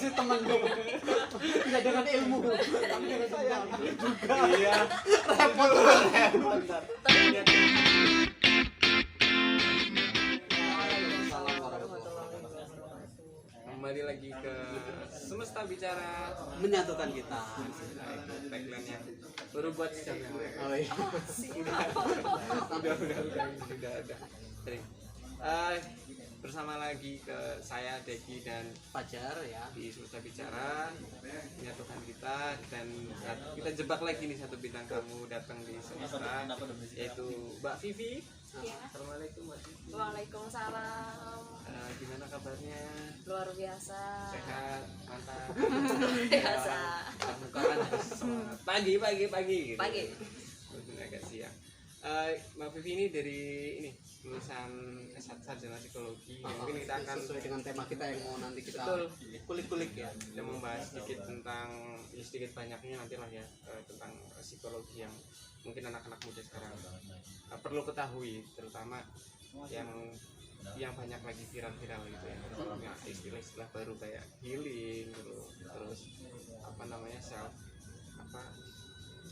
masih teman dong. Tidak dengan ilmu, tapi dengan sayang juga. Iya. Repot. Bentar. Kembali lagi ke Semesta Bicara, Menyatukan kita. tagline yang baru buat sejam yang lalu. Oh iya. Udah ada. Sering. Bersama lagi ke saya Deki dan Fajar ya. di Semesta Bicara, menyatukan kita, dan kita jebak lagi nih satu bintang tamu datang di Semesta, yaitu Mbak Vivi. Ya. Assalamualaikum Mbak Vivi. Waalaikumsalam. Gimana kabarnya? Luar biasa. Sehat, mantap. Biasa. Mukaan semangat. Pagi gitu. Pagi. Mungkin agak siang. Mbak Vivi ini dari ini lulusan S1 sarjana psikologi. Mungkin kita akan sesuai dengan tema kita yang mau nanti kita Betul. kulik-kulik ya. kita membahas sedikit tentang sedikit banyaknya nanti lah ya, tentang psikologi yang mungkin anak-anak muda sekarang perlu ketahui, terutama yang banyak lagi viral-viral gitu ya, terutama istilah-istilah baru kayak healing terus apa namanya self apa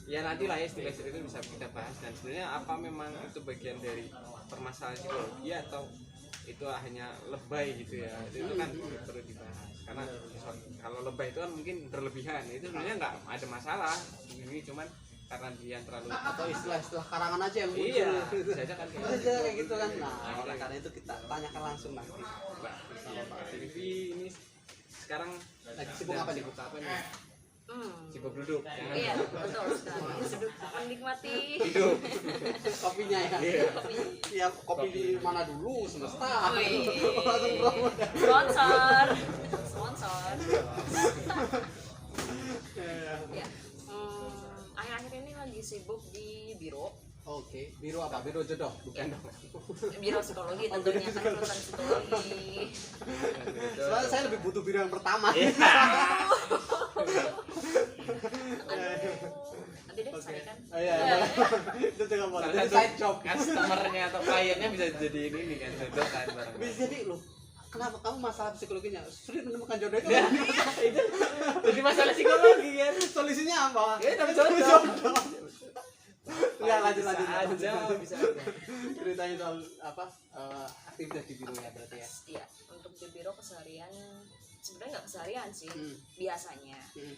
ya, nanti lah ya istilah-istilah itu bisa kita bahas, dan sebenarnya apa memang itu bagian dari permasalahan psikologi atau itu hanya lebay gitu ya, itu kan perlu dibahas, karena kalau lebay itu kan mungkin berlebihan, itu sebenarnya nggak ada masalah ini, cuman karena dia terlalu Atau istilah-istilah karangan aja yang muncul. iya saja kan Kayak gitu kan. Nah, oleh karena itu kita tanyakan langsung nanti. Mbak Vivi ini sekarang Lagi sibuk apa nih? Sibuk apa nih? Hmm. Sibuk duduk. Iya, betul sekali. Duduk menikmati Hidup. Kopinya ya. Iya. Ya kopi di mana dulu Semesta. Wih. Langsung promo. Sponsor. Ya. Akhir-akhir ini lagi sibuk di biro. Oke, biro apa? Biro jodoh, bukan dong. Biro psikologi tentunya, kan lulusan psikologi. Soalnya saya lebih butuh biro yang pertama. Nanti deh carikan. Oh iya. Itu juga boleh. Salah Jadi satu side job. customernya atau kliennya bisa jadi ini kan, jodoh kan bareng. Bisa jadi loh. Kenapa kamu masalah psikologinya sulit menemukan jodoh itu? Ya, itu jadi masalah psikologi kan. Solusinya apa? Ya, tapi jodoh. Ya lanjut Bisa aja. Ceritanya soal apa? Aktivitas di biro ya berarti ya. Iya, untuk di biro keseharian sebenarnya nggak keseharian sih, Hmm. biasanya. Hmm.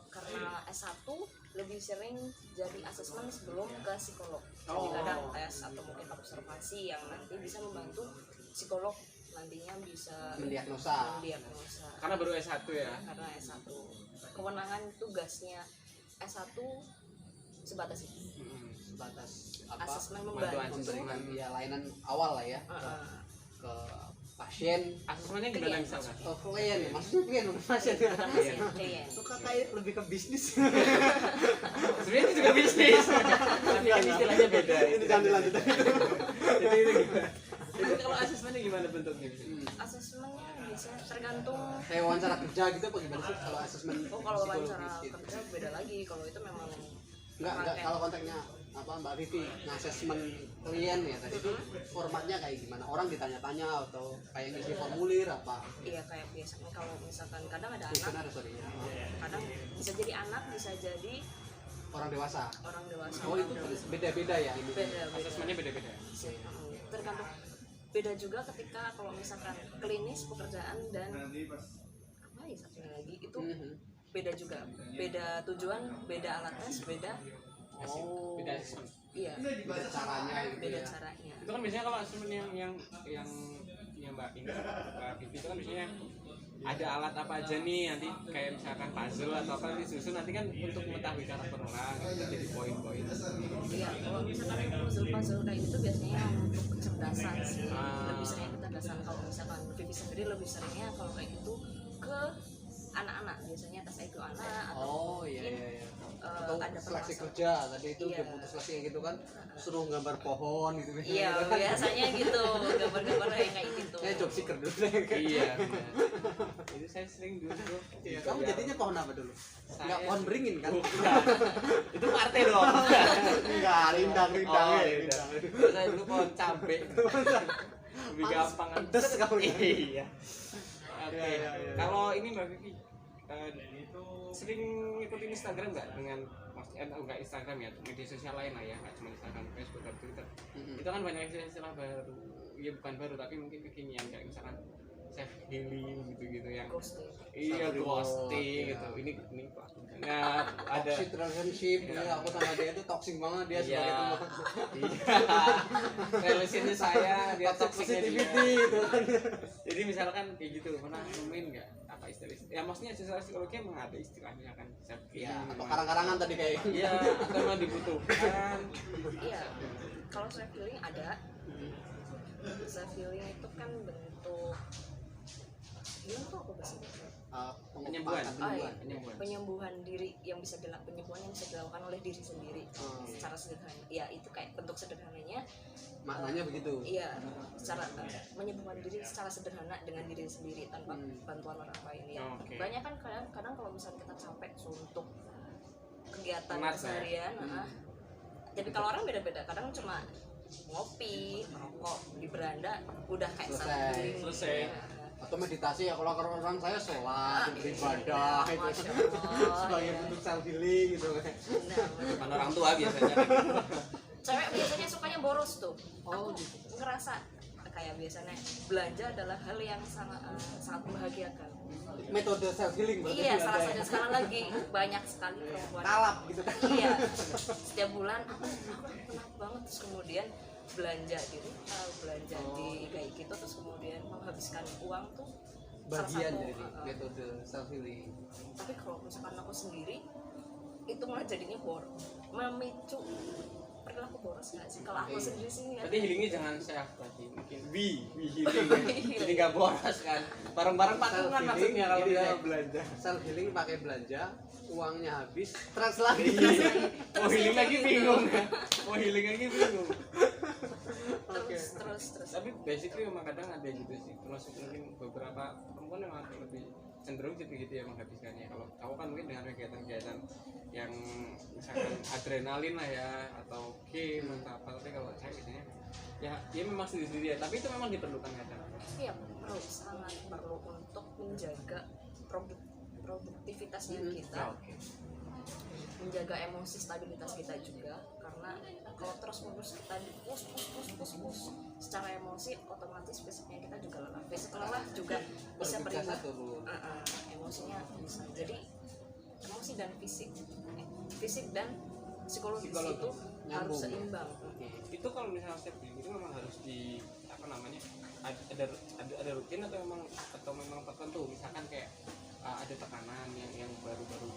Karena S1 lebih sering jadi asesmen sebelum ke psikolog. Jadi Oh. kadang tes atau mungkin observasi yang nanti bisa membantu psikolog nantinya bisa Mendiagnosa. karena Karena baru S1 ya. S1 kewenangan tugasnya S1 sebatas itu, Sebatas apa? asesmen Bantuan membantu. Memberikan ya layanan awal lah ya ke pasien. Asesmennya gimana misalkan? Ke klien, maksudnya klien bukan pasien. Klien. Itu kayak lebih ke bisnis. Sebenarnya itu juga bisnis. Tapi kan istilahnya beda. Ini jangan dilanjutkan. Jadi itu gimana? Itu kalau asesmennya gimana bentuknya? Asesmennya biasanya tergantung. Kayak wawancara kerja gitu apa gimana sih kalau asesmen Kalau wawancara psikologis gitu? kerja beda lagi. Kalau itu memang Enggak pakai- kalau konteksnya apa Mbak Vivi ngasesmen klien ya tadi itu formatnya kayak gimana? Orang ditanya-tanya atau kayak ngisi formulir apa? Iya, kayak biasanya kalau misalkan kadang ada anak, Kuesioner sorry ya. kadang bisa jadi anak, bisa jadi Orang dewasa. orang dewasa. Oh itu beda-beda ya ini. beda. Asesmennya beda-beda. Tergantung. Beda juga ketika kalau misalkan klinis pekerjaan dan apa ya satunya lagi itu Mhm. beda juga. Beda tujuan, beda alat tes, beda. Oh. Beda asesmen. Iya. Beda caranya gitu Beda ya. caranya. Itu kan biasanya kalau asesmen yang Mbak ini Mbak Vivi itu kan biasanya ada alat apa aja nih, nanti kayak misalkan puzzle atau apa disusun, nanti kan untuk mengetahui karakter orang itu jadi poin-poin. Iya, kalau misalkan puzzle-puzzle kayak gitu biasanya untuk kecerdasan sih, lebih seringnya kecerdasan. Kalau misalkan Vivi sendiri lebih seringnya kalau kayak gitu ke anak-anak, biasanya tes IQ anak atau Oh iya mungkin iya iya. Atau ada seleksi permasalahan. kerja tadi itu Iya. dia butuh seleksi kayak gitu kan suruh gambar pohon gitu. Iya, biasanya gitu, gambar-gambar yang kayak gitu. Kayak job seeker dulu deh. Iya. benar. Itu saya sering dulu. Iya, kamu jadinya pohon apa dulu? Enggak pohon beringin kan? Bukan. Itu partai dong. Enggak, rindang Oh, ya. iya. Rindang. Saya dulu pohon cabe. Lebih gampang kan. Pedes kamu. Iya. Oke. Iya. Kalau ini Mbak Vivi sering ikutin Instagram nggak dengan maksudnya nggak Instagram ya, media sosial lain lah ya, nggak cuma Instagram, Facebook dan Twitter. Itu kan banyak istilah baru, ya bukan baru tapi mungkin kekinian kayak misalkan self healing gitu-gitu yang ghosting. iya ghosting gitu. Ini kok aku dengar ada toxic relationship. Ya, aku sama dia itu toxic banget, dia sebagai iya teman. relationnya saya dia Toxic toxicnya dia. positivity gitu kan. Jadi misalkan kayak gitu pernah nemuin nggak apa istilah ya maksudnya secara psikologi emang ada istilahnya kan self Ya, healing atau karang-karangan tadi kayak iya atau emang dibutuhkan Iya, kalau self healing ada. Self healing itu kan bentuk healing tuh apa bahasa Indonesia? Penyembuhan. Penyembuhan diri yang bisa penyembuhan yang bisa dilakukan oleh diri sendiri secara sederhana. Ya itu kayak bentuk sederhananya. maknanya begitu. Iya, secara menyembuhkan diri secara sederhana dengan diri sendiri tanpa bantuan orang lain. Ya. Oke. Banyak kan kadang kalau misalnya kita capek suntuk kegiatan Penat, keseharian, jadi kalau orang beda-beda. Kadang cuma ngopi, merokok di beranda udah kayak Selesai. Selesai. Atau meditasi ya, kalau orang saya sholat, beribadah itu Masya Allah, sebagai ya. bentuk self healing gitu. Nah, Kan orang tua biasanya cewek biasanya sukanya boros tuh. Oh, Aku ngerasa kayak biasanya belanja adalah hal yang sangat membahagiakan. Metode self healing berarti Iya, ada salah ya? satu sekarang lagi banyak sekali perempuan. Kalap gitu kan. Iya, setiap bulan aku penat banget, terus kemudian belanja di retail, belanja di kayak gitu, terus kemudian menghabiskan uang tuh Bagian salah dari satu, metode self healing. tapi kalau misalkan aku sendiri itu malah jadinya memicu perilaku boros nggak sih kalau aku sendiri sih ya. berarti healingnya jangan self lagi mungkin we healing ya. Jadi nggak boros kan bareng-bareng patungan maksudnya kalau ini dia kayak belanja self healing pakai belanja, uangnya habis, stres lagi. mau healing lagi bingung ya mau healing lagi bingung terus tapi basically memang kadang ada gitu sih termasuk mungkin beberapa perempuan yang lebih cenderung gitu ya menghabiskannya. Kalau aku kan mungkin dengan kegiatan-kegiatan yang misalkan adrenalin lah ya atau game atau apa, tapi kalau saya biasanya ya memang sendiri-sendiri ya, tapi itu memang diperlukan kadang. iya perlu, sangat perlu untuk menjaga produktivitasnya kita, menjaga emosi stabilitas kita juga, karena kalau terus menerus kita push secara emosi, otomatis fisiknya kita juga lelah. Fisik lelah juga bisa berimbas, emosinya bisa. Jadi emosi dan fisik dan psikologis itu harus seimbang. Itu kalau misalnya self healing itu memang harus di apa namanya ada rutin atau memang tertentu, misalkan kayak ada tekanan yang baru-baru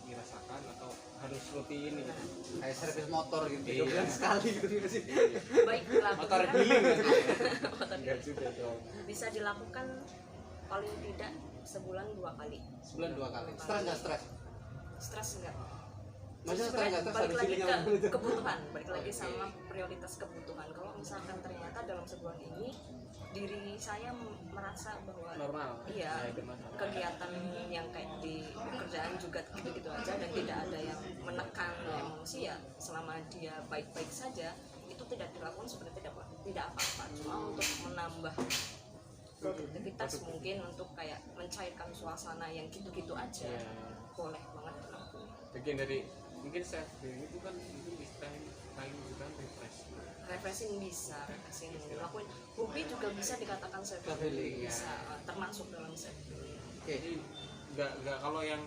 dirasakan atau harus rutin gitu. Kayak servis motor gitu, Iya. 3 bulan sekali gitu sih. Baik dilakukan. Motor healing kan? Motor Enggak juga dong. bisa dilakukan paling tidak sebulan 2 kali. Sebulan 2 kali. Stres nggak stres? Stres enggak? Maksudnya stres nggak stres balik harus lagi healing ke apa gitu? kebutuhan, balik lagi sama prioritas kebutuhan. Kalau misalkan ternyata dalam sebulan ini diri saya merasa bahwa Normal. iya, Nah, itu masalah. kegiatan yang kayak di pekerjaan juga gitu-gitu aja dan tidak ada yang menekan emosi, ya selama dia baik-baik saja itu tidak dilakukan sebenarnya tidak apa-apa, cuma untuk menambah produktivitas mungkin untuk kayak mencairkan suasana yang gitu-gitu aja Iya. boleh banget dilakukan. Bagian dari mungkin self healing itu kan mungkin istilahnya paling juga Refreshing bisa, refreshing ngelakuin hobi juga bisa dikatakan self Self healing, healing, bisa termasuk dalam self healing. jadi nggak kalau yang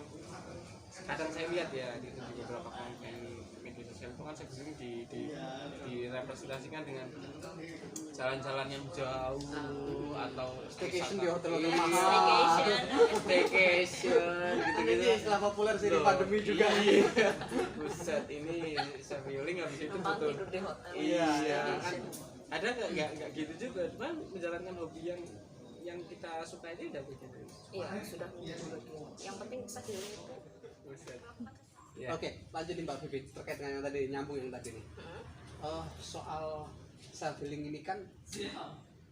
kadang saya lihat ya di beberapa konten media sosial itu kan self healing direpresentasikan dengan jalan-jalan yang jauh atau Staycation di hotel Iya. mahal. Staycation gitu-gitu. Ini istilah populer sih di pandemi juga. Iya. Buset, ini self healing habis itu Numpang betul. tidur di hotel. Iya, Staycation. kan ada nggak gitu juga, cuman menjalankan hobi yang kita suka aja udah begitu. Iya, sudah menjadi bagian. Yang penting self healing itu Buset. Ya. Oke, lanjut nih Mbak Vivi terkait dengan yang tadi, nyambung yang tadi nih. Soal self healing ini kan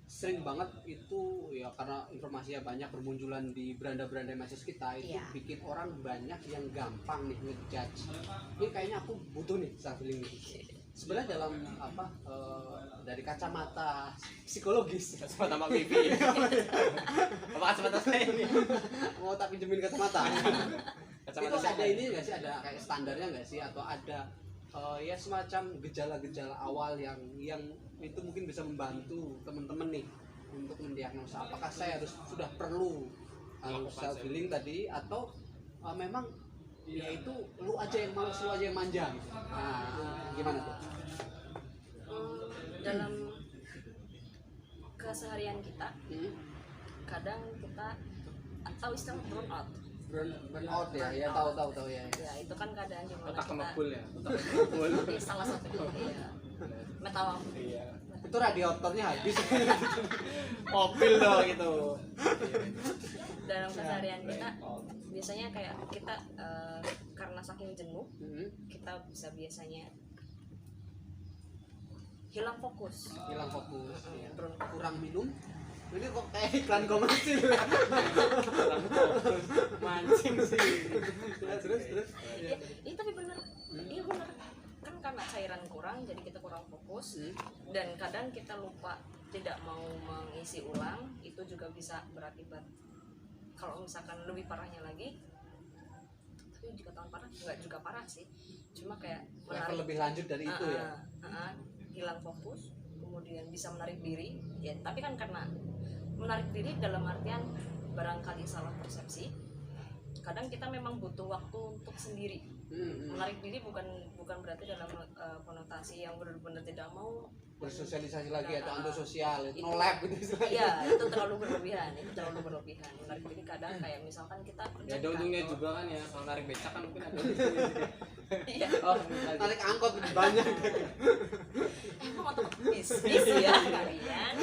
sering banget itu ya, karena informasinya banyak bermunculan di beranda-beranda medsos kita itu Iya. bikin orang banyak yang gampang nih ngejudge. Ini kayaknya aku butuh nih self healing ini. sebenarnya dalam apa dari kacamata psikologis kacamata Mbak Vivi. Apa kacamata saya ini? mau tak pinjemin kacamata Kacamata itu saya. ada ini nggak sih, ada kayak standarnya nggak sih, atau ada ya semacam gejala-gejala awal yang itu mungkin bisa membantu teman-teman nih untuk mendiagnosa apakah saya sudah perlu self healing tadi, atau memang ya itu lu aja yang malas, lu aja yang manja gitu. Nah, gimana tuh? Dalam keseharian kita kadang kita tahu istilah burnout. Burnout ya tahu ya. Ya itu kan keadaan dimana Otak kita kemebul ya. ya, salah satunya ya metal. Iya. Itu radiatornya habis. Mobil dong itu. Dalam keseharian kita biasanya kayak kita karena saking jenuh kita bisa biasanya hilang fokus Hilang fokus ya. burnout. Kurang minum. Ini kok kayak iklan komersil. Mancing sih. Terus Ya, ini tapi bener, iya bener kan karena cairan kurang jadi kita kurang fokus dan kadang kita lupa tidak mau mengisi ulang, itu juga bisa berakibat kalau misalkan lebih parahnya lagi. Tapi juga tahun parah nggak juga parah sih, cuma kayak level lebih lanjut dari itu ya. Hilang fokus, kemudian bisa menarik diri ya, tapi kan karena menarik diri dalam artian barangkali salah persepsi. Kadang kita memang butuh waktu untuk sendiri. Menarik diri bukan berarti dalam konotasi yang benar-benar tidak mau bersosialisasi lagi atau antisosial, no lab gitu istilahnya. Iya, itu terlalu berlebihan. Menarik diri kadang kayak misalkan kita Ya ada untungnya juga kan ya, kalau narik becak kan mungkin ada untungnya juga. Iya. Oh, Narik angkot lebih banyak. Emang untuk bisnis ya kalian.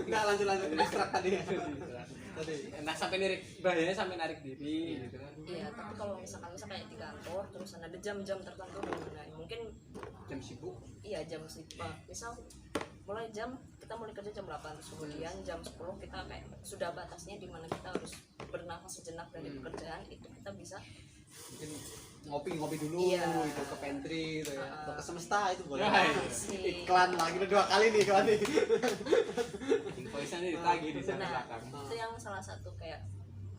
Enggak, lanjut distrak tadi. Tadi. Nah sampai bahayanya sampai narik diri gitu kan. Iya, tapi kalau misalkan kayak di kantor terus ada jam-jam tertentu dimana mungkin Jam sibuk. iya jam sibuk. Misal mulai kerja jam 8 terus kemudian jam 10 kita kayak sudah batasnya di mana kita harus bernafas sejenak dari pekerjaan, itu kita bisa Mungkin ngopi dulu Iya. gitu ke pantry gitu ya. Atau ke semesta itu boleh. Asik. Iklan lagi udah 2 kali nih iklan nih. Invoice-nya nih ditagih di sana Nah, belakang. itu yang salah satu kayak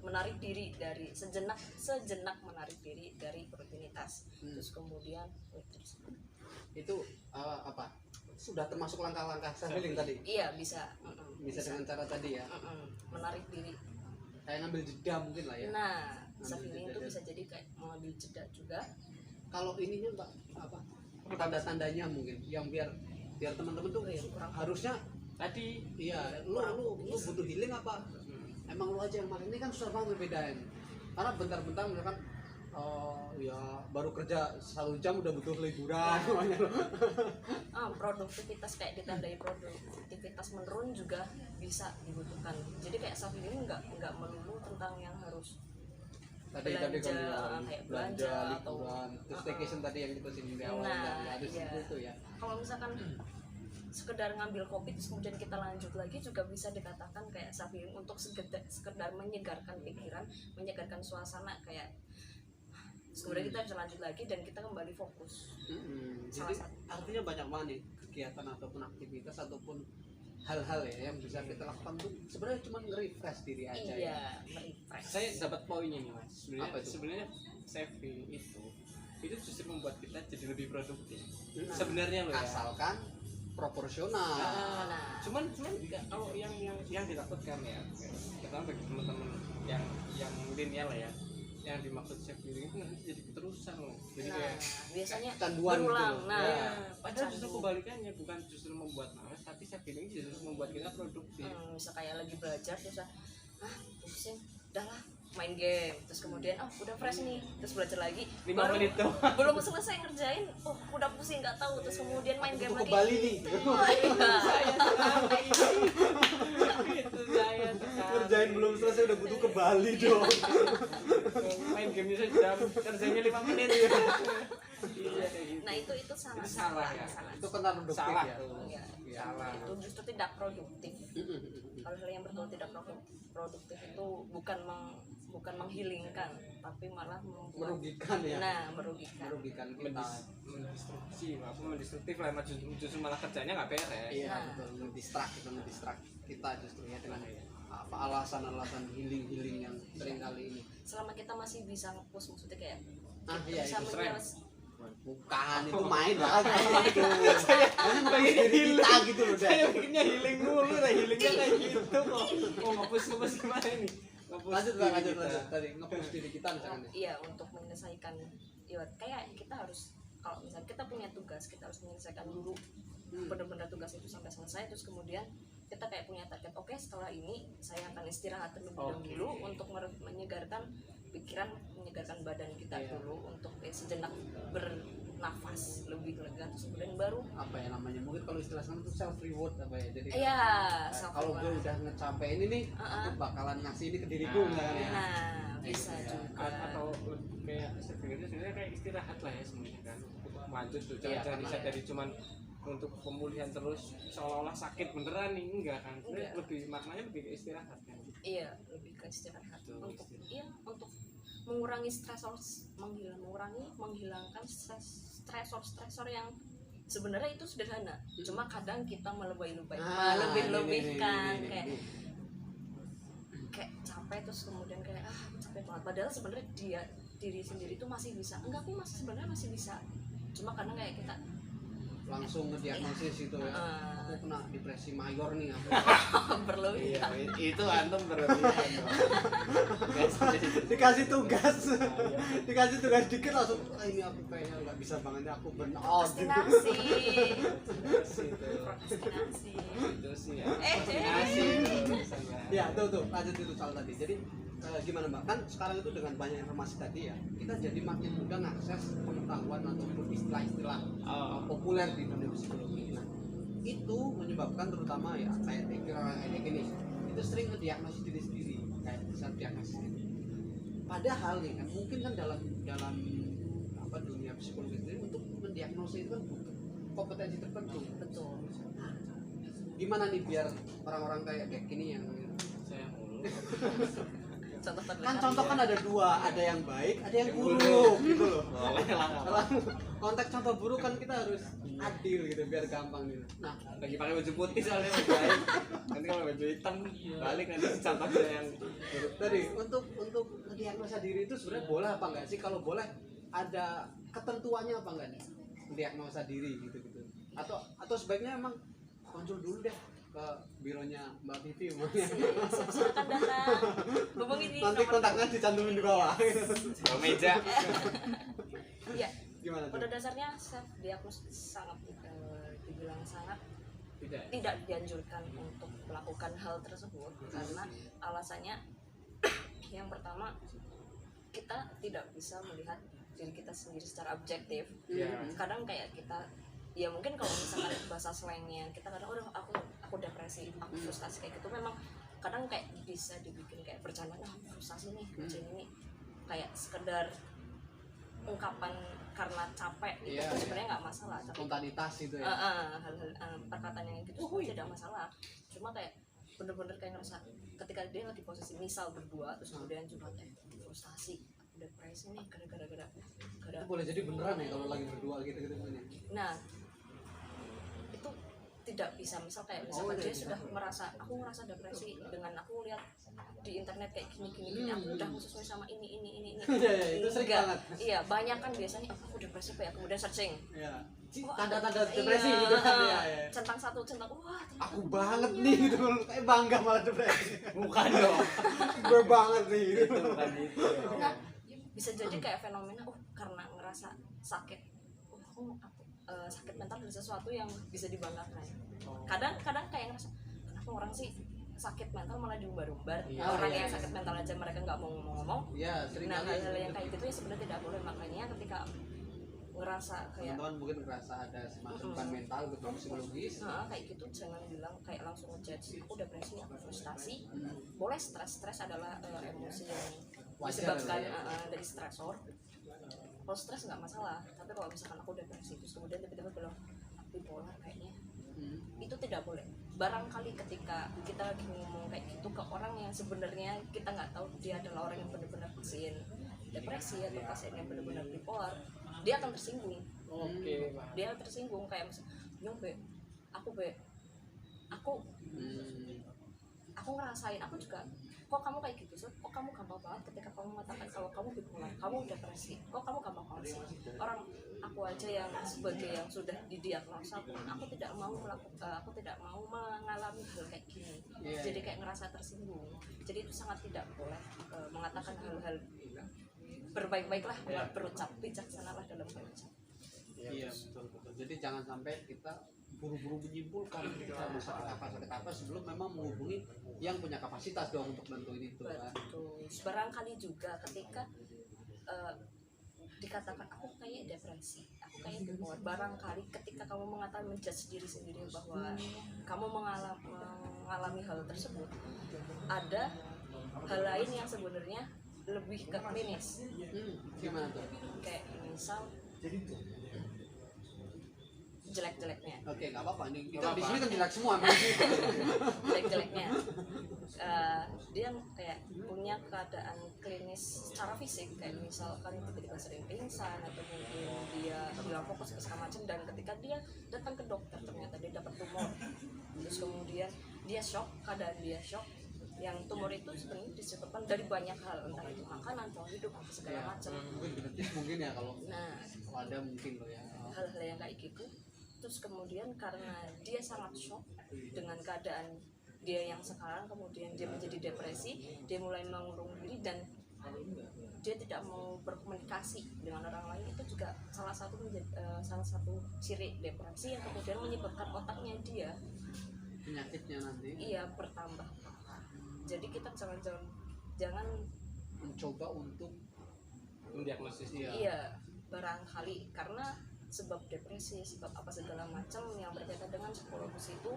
menarik diri dari sejenak menarik diri dari rutinitas. Terus kemudian Itu apa? Sudah termasuk langkah-langkah self healing tadi. iya bisa Bisa dengan cara tadi ya. menarik diri. Kayak ngambil jeda mungkin lah ya. Nah, self Ambil healing jeda itu dan- bisa jadi kayak mengambil jeda juga. Kalau ininya Mbak apa? Tanda-tandanya mungkin yang biar teman-teman tuh kurang harusnya Tadi iya, lu butuh healing apa? Emang lu aja yang makan ini kan susah banget bedain. Karena bentar-bentar misalkan ya baru kerja 1 jam udah butuh liburan namanya lo. Produktivitas kayak ditandai produktivitas menurun juga bisa dibutuhkan. Jadi kayak self healing nggak melulu tentang yang harus Tadi belanja, kan bilang kayak belanja, belanja atau- liburan, terus staycation tadi yang kita sini di awal Nah, tadi ada iya. itu ya. Kalau misalkan sekedar ngambil kopi terus kemudian kita lanjut lagi juga bisa dikatakan kayak self healing untuk sekedar menyegarkan pikiran, menyegarkan suasana kayak kemudian kita bisa lanjut lagi dan kita kembali fokus. Salah Jadi satu. artinya banyak banget nih kegiatan ataupun aktivitas ataupun hal-hal ya yang bisa kita lakukan tuh sebenarnya cuma nge-refresh diri aja ya. Iya, merefresh. saya dapat poinnya nih mas. Apa itu? Sebenarnya self healing itu justru membuat kita jadi lebih produktif. Nah, Sebenarnya loh ya. asalkan proporsional. Nah, cuman nggak, kalau yang ditakutkan ya, terutama bagi teman-teman yang milenial lah ya, yang dimaksud self healing itu nanti jadi keterusan loh. Jadi kayak biasanya kecanduan gitu berulang. loh. Nah, ya, padahal justru pecandu. kebalikannya, bukan justru membuat malas, tapi self healing justru membuat kita produktif. Misal kayak lagi belajar terus pusing, udahlah main game, terus kemudian udah fresh nih, terus belajar lagi 5 baru menit doang. belum selesai ngerjain, udah pusing nggak tahu, terus kemudian main game Butuh ke lagi. Bali nih. Itu saya sekali. Kerjain belum selesai udah butuh ke Bali dong. Main gamenya sejam, kerjanya 5 menit. Iya kayak gitu. Nah itu sangat Itu salah ya. Itu kontraproduktif Salah ya. tuh. Iya. Salah. Itu justru tidak produktif. Kalau hal yang betul tidak produktif itu bukan bukan menghilingkan tapi malah membuat Merugikan ya. nah merugikan Merugikan kita. mendestruktif lah, justru malah kerjanya nggak beres. Iya, Nah. betul. Mendistrak kita justru ya dengan apa alasan-alasan healing yang sering kali ini. selama kita masih bisa nge-push maksudnya kayak Iya, bisa itu bukan itu main lah gitu. Ini bukan diri kita gitu loh, Dek. Saya bikinnya healing mulu, lah healingnya kayak gitu kok. Oh ngapus gimana ini? Lanjut tadi nge-push diri kita misalkan. iya untuk menyelesaikan ya kayak kita harus kalau misalnya kita punya tugas kita harus menyelesaikan dulu benar-benar tugas itu sampai selesai terus kemudian kita kayak punya target oke setelah ini saya akan istirahat terlebih dahulu untuk menyegarkan pikiran menyegarkan badan kita dulu untuk sejenak bernafas lebih lega terus kemudian baru Apa ya namanya? Mungkin kalau istilah sekarang itu self reward apa ya. Jadi iya kalau gue udah ngecapein ini aku bakalan ngasih ini ke diriku misalkan ya. nah bisa juga atau kayak sebenarnya kayak istirahat lah ya semuanya kan, untuk lanjut tuh jangan bisa dari cuman untuk pemulihan terus seolah-olah sakit beneran nih, enggak kan. Sebenarnya lebih maknanya lebih ke istirahat kan. iya lebih ke istirahat Betul, untuk istirahat. iya untuk mengurangi stresor menghilangkan stresor yang sebenarnya itu sederhana cuma kadang kita melebay-lebay melebih-lebihkan kayak capek terus kemudian kayak capek banget padahal sebenarnya diri sendiri itu masih bisa enggak aku sebenarnya masih bisa cuma kadang kayak kita Langsung ngediagnosis gitu ya. Aku kena depresi mayor nih aku. berlebihan Itu antum berlebihan dong. Dikasih tugas dikit langsung ini aku kayaknya nggak bisa banget aku burn out gitu. prokrastinasi Itu sih ya. Ya tuh lanjut itu soal tadi. Jadi gimana Mbak, kan sekarang itu dengan banyak informasi tadi ya kita jadi makin mudah mengakses pengetahuan ataupun istilah-istilah populer di dunia psikologi. Nah itu menyebabkan terutama ya kayak orang kayak gini itu sering ngediagnosis diri sendiri kayak bisa diagnosis sendiri. Padahal nih kan mungkin kan dalam apa dunia psikologi sendiri untuk mendiagnosis itu kan butuh kompetensi tertentu. betul Nah, gimana nih biar orang-orang kayak gini yang Saya mulu. contoh kan terdekat contoh kan ada dua, ada yang baik, ada yang buruk gitu loh. Lah. Konteks contoh buruk kan kita harus adil gitu biar gampang gitu. Nah, Lagi pakai baju putih soalnya baik. Nanti kalau baju hitam balik nanti contohnya yang tadi untuk diagnosa diri itu sebenarnya boleh apa enggak sih? Kalau boleh ada ketentuannya apa enggak nih? Diagnosa diri gitu. Atau sebaiknya emang konsul dulu deh ke bironya Mbak Vivi umumnya. silakan datang hubungi di Nanti nomor kontaknya dicantumin di bawah. bawa meja. iya Gimana tuh? pada dasarnya self diagnosis sangat dibilang sangat Tidak. tidak dianjurkan untuk melakukan hal tersebut karena alasannya yang pertama kita tidak bisa melihat diri kita sendiri secara objektif. Ya. Kadang kayak kita ya mungkin kalau misalkan bahasa slangnya kita kadang aku depresi aku frustasi kayak gitu memang kadang kayak bisa dibikin kayak bercanda aku frustasi nih kerjaan ini kayak sekedar ungkapan karena capek itu Iya, tuh iya. sebenarnya nggak masalah tapi Spontanitas itu ya. hal-hal perkataan yang gitu tidak masalah cuma kayak bener-bener kayak ngerasa ketika dia lagi posisi misal berdua terus kemudian curhat frustasi depresi nih gara-gara Itu boleh jadi beneran ya kalau lagi berdua gitu kan ya. nah itu tidak bisa misal kayak misalkan dia sudah merasa aku ngerasa depresi dengan aku lihat di internet kayak gini aku udah sesuai sama ini Iya, itu sering Enggak. banget. Iya banyak kan biasanya aku depresi apa ya kemudian searching Iya. Wah, Tanda-tanda depresi iya, gitu kan ya. centang satu centang wah ternyata Aku banget nih gitu kayak bangga malah depresi. Bukan dong. Gue banget nih gitu. Itu bukan itu. nah, bisa jadi kayak fenomena karena ngerasa sakit aku sakit mental dari sesuatu yang bisa dibanggakan kadang kayak ngerasa kenapa orang sih sakit mental malah diumbar-umbar orang yang sakit mental aja mereka nggak mau ngomong Iya, sering nah kali. hal-hal yang kayak gitu ya sebenarnya tidak boleh makanya ketika ngerasa kayak Teman-teman mungkin ngerasa ada semacam bukan mental gitu psikologis. kayak gitu jangan bilang kayak langsung ngejudge aku depresi aku frustasi boleh stres adalah emosi yang Wajar disebabkan ya. dari stresor kalau stres nggak masalah tapi kalau misalkan aku depresi terus kemudian tiba-tiba bilang aku bipolar kayaknya itu tidak boleh barangkali ketika kita lagi ngomong kayak gitu ke orang yang sebenarnya kita nggak tahu dia adalah adalah orang yang benar-benar pasien depresi atau pasien yang benar-benar bipolar, dia akan tersinggung. Dia tersinggung kayak misalnya, "Nyong be, aku ngerasain, aku juga, kok kamu kayak gitu sih, kok kamu gampang banget ketika kamu mengatakan kalau kamu bipolar, kamu depresi, kok kamu gampang banget sih, orang aku aja yang sebagai yang sudah didiagnosa pun aku tidak mau mengalami hal kayak gini." Jadi kayak ngerasa tersinggung. Jadi itu sangat tidak boleh mengatakan hal-hal berbaik-baiklah dalam berucap, bijaksanalah dalam berucap. Iya betul. Jadi jangan sampai kita buru-buru menyimpulkan kita masalah apa sebelum memang menghubungi yang punya kapasitas dong untuk nentuin itu. Betul. Barangkali juga ketika dikatakan aku kayak depresi, aku kayak bipolar, barangkali ketika kamu mengatakan menjudge diri sendiri bahwa kamu mengalami hal tersebut, ada hal lain yang sebenarnya lebih ke klinis. Gimana tuh? Kayak misal jelek-jeleknya. Oke, nggak apa-apa. Ini kita di sini kan jelek semua. Jelek-jeleknya dia kayak punya keadaan klinis secara fisik, kayak misalkan tiba-tiba sering pingsan atau mungkin dia hilang fokus ke segala macam, dan ketika dia datang ke dokter ternyata dia dapat tumor, terus kemudian dia shock, keadaan dia shock, yang tumor itu sebenarnya disebabkan dari banyak hal, entah itu makanan, pola hidup, apa segala macam. Mungkin ya kalau Nah, ada mungkin loh ya. hal-hal yang kayak gitu. Terus kemudian karena dia sangat shock dengan keadaan dia yang sekarang, kemudian dia menjadi depresi, dia mulai mengurung diri dan dia tidak mau berkomunikasi dengan orang lain. Itu juga salah satu ciri depresi yang kemudian menyebabkan otaknya dia Penyakitnya nanti bertambah. Jadi kita jangan mencoba untuk mendiagnosis barangkali karena sebab depresi, sebab apa segala macam yang berkaitan dengan psikologis itu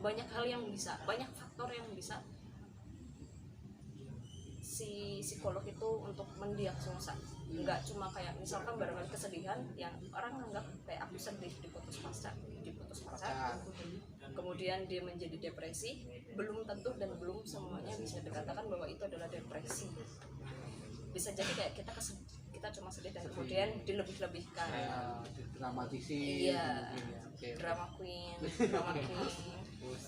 banyak faktor yang bisa si psikolog itu untuk mendiagnosa. Enggak cuma kayak misalkan barangkali kesedihan yang orang anggap kayak aku sedih diputus pacar, kemudian dia menjadi depresi, belum tentu dan belum semuanya bisa dikatakan bahwa itu adalah depresi. Bisa jadi kayak kita cuma sedih dan kemudian dilebih-lebihkan, dramatisir. Drama queen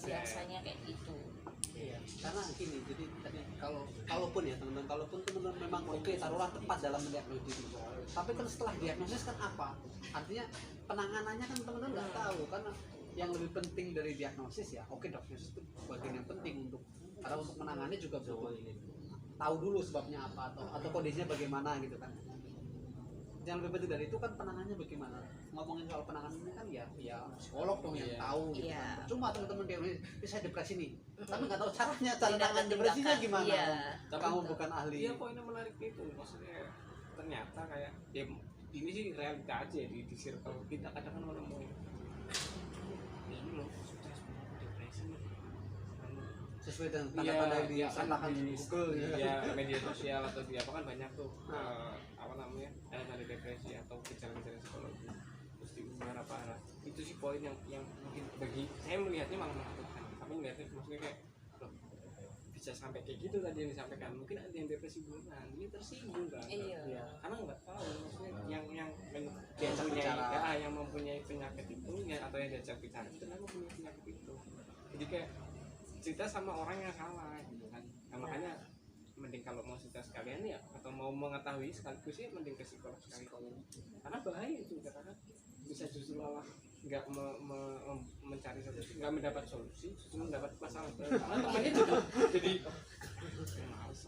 biasanya kayak gitu. Iya, karena gini, jadi tadi kalaupun teman-teman memang taruhlah tepat dalam mendiagnosis itu, tapi kan setelah diagnosis kan apa? Artinya penanganannya kan teman-teman nggak tahu, karena yang lebih penting dari diagnosis diagnosis itu bagian yang penting karena untuk menangani juga butuh tahu dulu sebabnya apa atau kondisinya bagaimana gitu kan. Yang lebih penting dari itu kan penanganannya bagaimana. Ngomongin soal penanganannya kan ya psikolog dong yang tahu gitu kan. Cuma teman-teman diagnosis, saya depresi nih, tapi nggak tahu cara tangan depresinya gimana. Kamu bukan ahli. Iya, poinnya menarik itu, maksudnya ternyata kayak ini sih realita aja di circle kita kadang kan menemukan ini loh sukses depresi nih sesuai dengan tanda-tanda yang dikatakan di Google media sosial atau di apa kan banyak tuh tanda depresi atau gejala-gejala psikologi terus diumbar apa itu sih poin yang mungkin bagi saya melihatnya malah menakutkan. Tapi melihatnya maksudnya kayak loh, bisa sampai kayak gitu tadi yang disampaikan, mungkin ada yang depresi beneran ini tersinggung kan. Karena nggak tahu maksudnya yang mempunyai penyakit itu atau yang diajak bicara itu memang punya penyakit itu, jadi kayak cerita sama orang yang salah gitu kan. Makanya mending kalau mau cerita sekalian ya atau mau mengetahui sekaligus ya mending ke psikolog sekalian, karena bahaya itu karena bisa justru malah nggak mencari solusi, nggak mendapat solusi, justru mendapat masalah baru. Karena temannya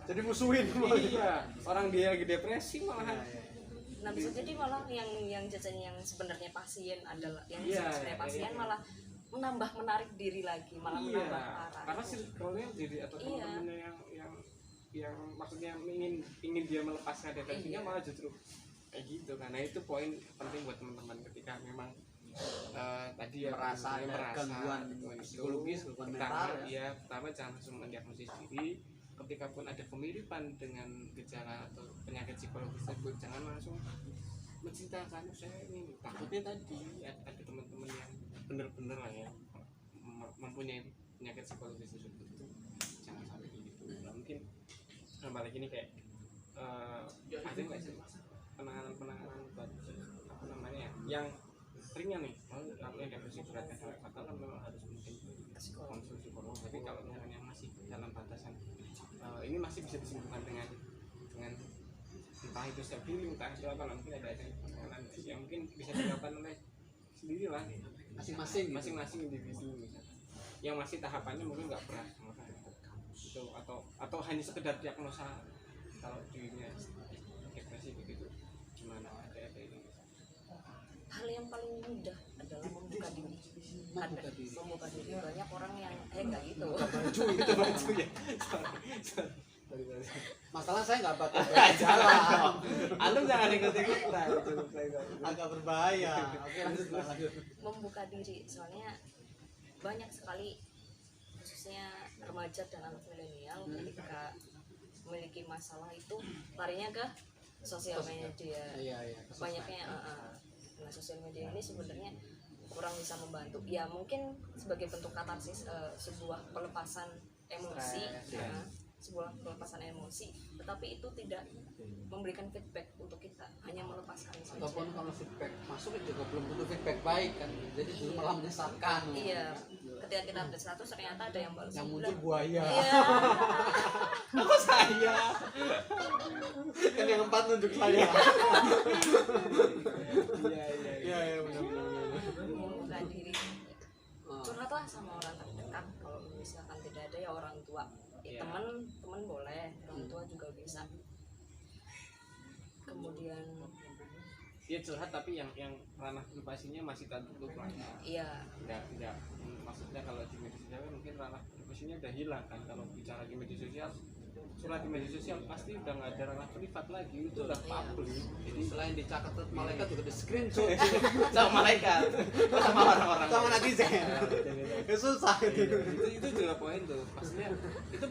jadi musuhin. Iya, orang dia lagi depresi malahan. Nah bisa jadi malah yang jajannya yang sebenarnya pasien adalah yang sebenarnya pasien malah menambah menarik diri lagi, malah menambah parah. Karena circle-nya jadi atau teman-temannya yang maksudnya ingin dia melepaskan depresinya malah justru kayak gitu. Karena itu poin penting buat teman-teman ketika memang tadi merasa gangguan psikologis, gangguan mental pertama jangan langsung mendiagnosis diri. Ketika pun ada kemiripan dengan gejala atau penyakit psikologis tersebut, jangan langsung menceritakan saya ini. Takutnya tadi ada teman-teman yang benar-benar lah ya mempunyai penyakit psikologis tersebut, jangan sampai gitu. Nah, mungkin apalagi ini kayak ada nggak sih penanganan buat apa namanya ya, yang ringan nih, aku yang depresi berat kata kan memang harus mungkin konsul psikolog, tapi kalau misalnya masih dalam batasan ini masih bisa disembuhkan dengan entah itu self healing, entah itu apa, mungkin ada penanganan yang mungkin bisa dilakukan oleh sendiri lah masing-masing individu misalnya, yang masih tahapannya mungkin nggak berat itu, atau hanya sekedar diagnosa kalau dirinya depresi begitu gimana, ada ini. Hal yang paling mudah adalah membuka diri. Banyak orang yang nggak gitu. Baju ya. Masalah saya nggak bakal jalan. Antum jangan ikut-ikutan, agak berbahaya. Oke, lanjut. Membuka diri, soalnya banyak sekali khususnya remaja dan anak milenial ketika memiliki masalah itu larinya ke sosial media. Iya, Banyaknya nah sosial media ini sebenarnya kurang bisa membantu. Ya mungkin sebagai bentuk katarsis, sebuah pelepasan emosi, sebuah pelepasan emosi, tetapi itu tidak memberikan feedback untuk kita, hanya melepaskan saja. Ataupun kalau feedback masuk juga belum tentu feedback baik kan, jadi justru malah menyesatkan. Iya, ketika kita update status ternyata ada yang balas, yang muncul buaya. Iya. Aku saya Kan yang 4 nunjuk saya. Iya benar. Membuka diri, curhatlah sama orang terdekat. Kalau misalkan tidak ada ya orang tua, teman boleh, orang tua juga bisa. Kemudian dia curhat tapi yang ranah privasinya masih tertutup lah. iya, Enggak maksudnya kalau di media sosial mungkin ranah privasinya udah hilang kan. Kalau bicara di media sosial, curhat di media sosial pasti udah nggak ada ranah privat lagi, itu udah publik. Jadi selain dicatat malaikat juga di screenshot sama malaikat, sama orang-orang, sama netizen. Ya susah itu. Itu juga poin tuh. Maksudnya itu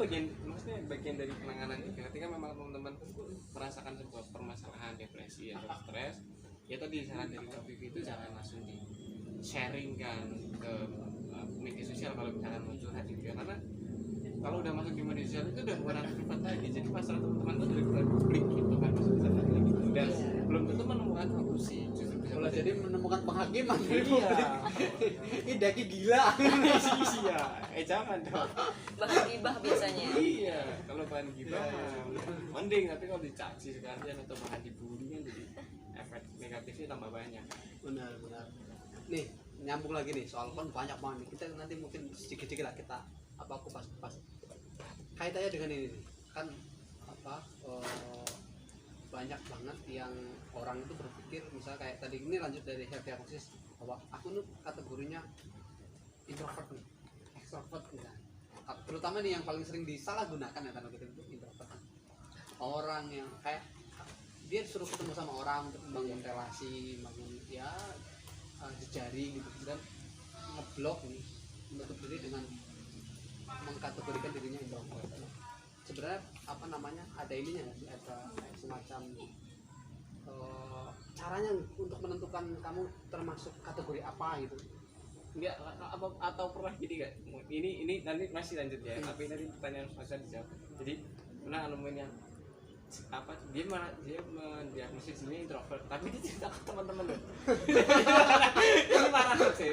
maksudnya bagian dari penanganan juga. Ketika memang teman-teman merasakan sebuah permasalahan depresi atau stres, ya tadi saran dari topik itu jangan langsung di sharingkan ke media sosial kalau misalkan mau curhat juga, karena kalau udah masuk di media sosial itu udah bukan privat lagi, jadi masalah teman-teman itu udah publik gitu kan, maksudnya lagi gitu, dan belum tentu menemukan solusi, justru bisa Kalau jadi menemukan penghakiman. iya. Ini daki gila. Iya, jangan dong. bahan gibah biasanya. Iya, kalau bahan gibah mending, tapi kalau dicaci sekalian atau bahan dibully kan jadi efek negatifnya tambah banyak. Benar. Nih, nyambung lagi nih soal kan banyak banget nih. Kita nanti mungkin sedikit-sedikit lah kita kupas kaitannya dengan ini nih. Kan banyak banget yang orang itu berpikir misalnya kayak tadi ini lanjut dari self diagnosis bahwa aku nih kategorinya introvert nih, extrovert misalnya. Terutama nih yang paling sering disalahgunakan ya karena kita itu introvert. Orang yang kayak dia disuruh ketemu sama orang untuk membangun relasi, membangun ya jejaring gitu, dan ngeblok nih, menutup diri dengan mengkategorikan dirinya introvert. Sebenarnya apa namanya, ada ininya sih, ada semacam caranya untuk menentukan kamu termasuk kategori apa gitu. Enggak, atau pernah gini nggak? Ini nanti masih lanjut ya, tapi nanti pertanyaan saya dijawab. Jadi pernah nemuin yang apa, dia mendiagnosis dirinya introvert, tapi dia cerita ke teman-teman loh. Itu parah loh sih.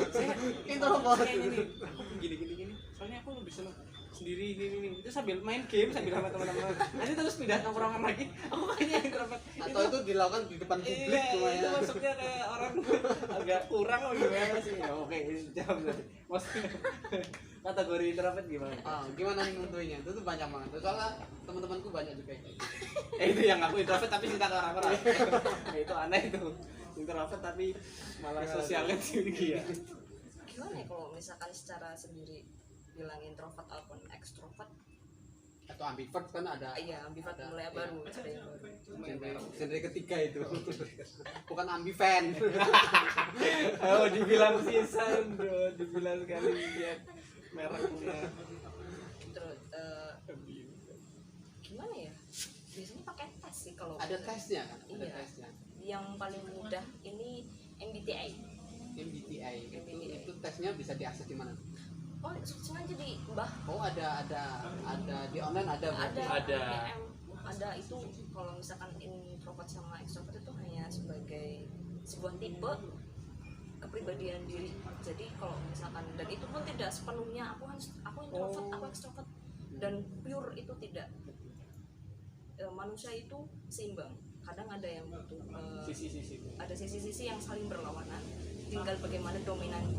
Saya Introvert ini, aku gini. Soalnya aku lebih seneng sendiri ini. Itu sambil main game sambil sama teman-teman. Nanti terus pindah tongkrongan lagi. Aku kayaknya introvert. Atau itu dilakukan di depan publik Iya, itu masuknya kayak orang agak kurang loh gimana sih? Ya, oke, jawab tadi. Maksudnya kategori introvert gimana? Gimana nih nentuinnya? Itu tuh banyak banget. Soalnya teman-temanku banyak juga yang kayak gitu. Itu yang aku introvert tapi cerita ke orang-orang. Itu aneh itu. Introvert tapi malah sosialnya tinggi ya. Gimana ya kalau misalkan secara sendiri bilang introvert ataupun ekstrovert? Atau ambivert kan ada. Iya, ambivert mulai baru, ada yang baru. Genre ketiga itu. Bukan ambivent. Oh, dibilang pisan, bro. Dibilang sekali lihat mereknya. Terus gimana ya? Biasanya pakai tes sih kalau Ada tesnya kan? Ada Iya. tesnya. Yang paling mudah ini MBTI. MBTI itu tesnya bisa diakses di mana? oh sengaja di mbah Oh ada di online ada berarti. Ada. ada itu kalau misalkan introvert sama extrovert itu hanya sebagai sebuah tipe kepribadian diri. Jadi kalau misalkan, dan itu pun tidak sepenuhnya aku introvert, aku extrovert, dan pure itu tidak. Manusia itu seimbang. Kadang ada yang butuh Sisi-sisi itu. ada sisi-sisi yang saling berlawanan. Tinggal bagaimana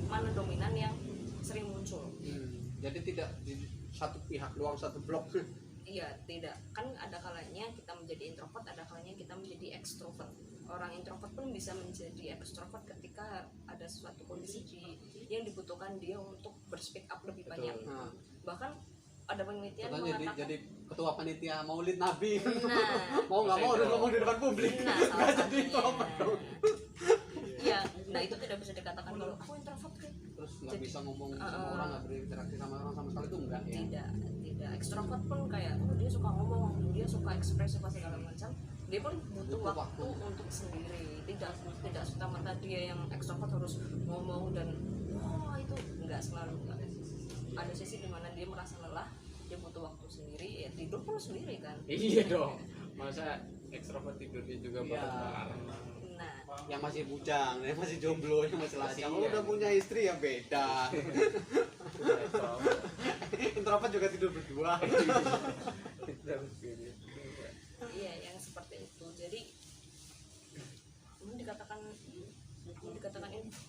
mana dominan yang sering muncul. Jadi tidak di satu pihak doang, satu blok. Iya, tidak. Kan ada kalanya kita menjadi introvert, ada kalanya kita menjadi extrovert. Orang introvert pun bisa menjadi extrovert ketika ada suatu kondisi yang dibutuhkan dia untuk berspeak up lebih banyak. Nah, Bahkan ada penelitian contohnya mengatakan jadi ketua panitia Maulid Nabi. nah, Mau nggak mau udah ngomong di depan publik. nah Nggak salah jadi introvert dong. Iya, nah itu tidak bisa dikatakan kalau aku introvert kan. Terus nggak Jadi, bisa ngomong sama orang, nggak berinteraksi sama orang sama sekali itu enggak ya. tidak extrovert pun kayak dia suka ngomong, dia suka ekspresi apa segala macam, dia pun butuh waktu untuk sendiri. Tidak serta-merta dia yang extrovert harus ngomong dan itu enggak selalu, enggak. Ada sisi dimana dia merasa lelah, dia butuh waktu sendiri, ya tidur pun sendiri kan. Iya dong. Masa ekstrovert tidurnya juga Iya. bareng-bareng. Nah, Yang masih bujang, yang masih jomblo, yang masih lajang. Kalau Kasian. udah punya istri ya beda. Introvert juga tidur berdua. iya yang seperti itu. Jadi dikatakan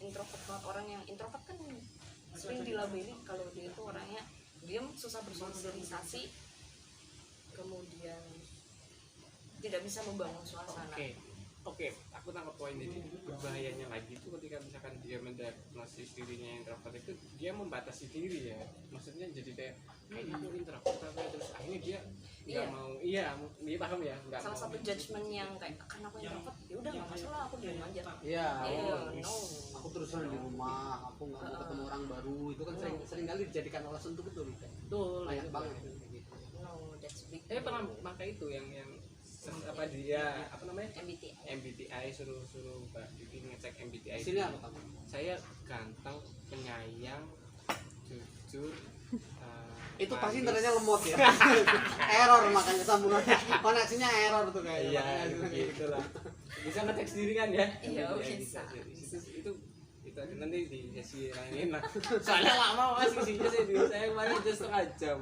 introvert banget. Orang yang introvert kan sering dilabeli kalau dia itu orangnya diam, susah bersosialisasi, kemudian tidak bisa membangun suasana. Oke, aku tangkap poin ini. Bahayanya lagi itu ketika misalkan dia mendiagnosis dirinya introvert itu dia membatasi diri ya. Maksudnya jadi kayak aku introvert tapi terus akhirnya dia nggak Iya. mau. Dia paham ya. Nggak Salah mau. satu judgement yang kayak karena aku introvert ya udah nggak masalah, aku diam aja. Iya. No. Aku terusan di rumah, aku nggak mau ketemu orang baru. Itu kan sering kali dijadikan alasan untuk itu. Betul. Banyak itu banget. banget. Gitu. No, that's big. Saya pernah pakai itu yang apa dia apa namanya MBTI. MBTI suruh Mbak Vivi ngecek MBTI. Di sini apa kamu? Saya ganteng, penyayang, jujur. Itu pasti manis. internetnya lemot ya. Error makanya sambungannya. Koneksinya error tuh kayaknya. Iya, Makanya gitu lah. Bisa ngecek sendiri kan ya? Iya, MBTI bisa. Jadi itu nanti di sesi lain lah. Soalnya lama mas isinya saya kemarin aja setengah jam.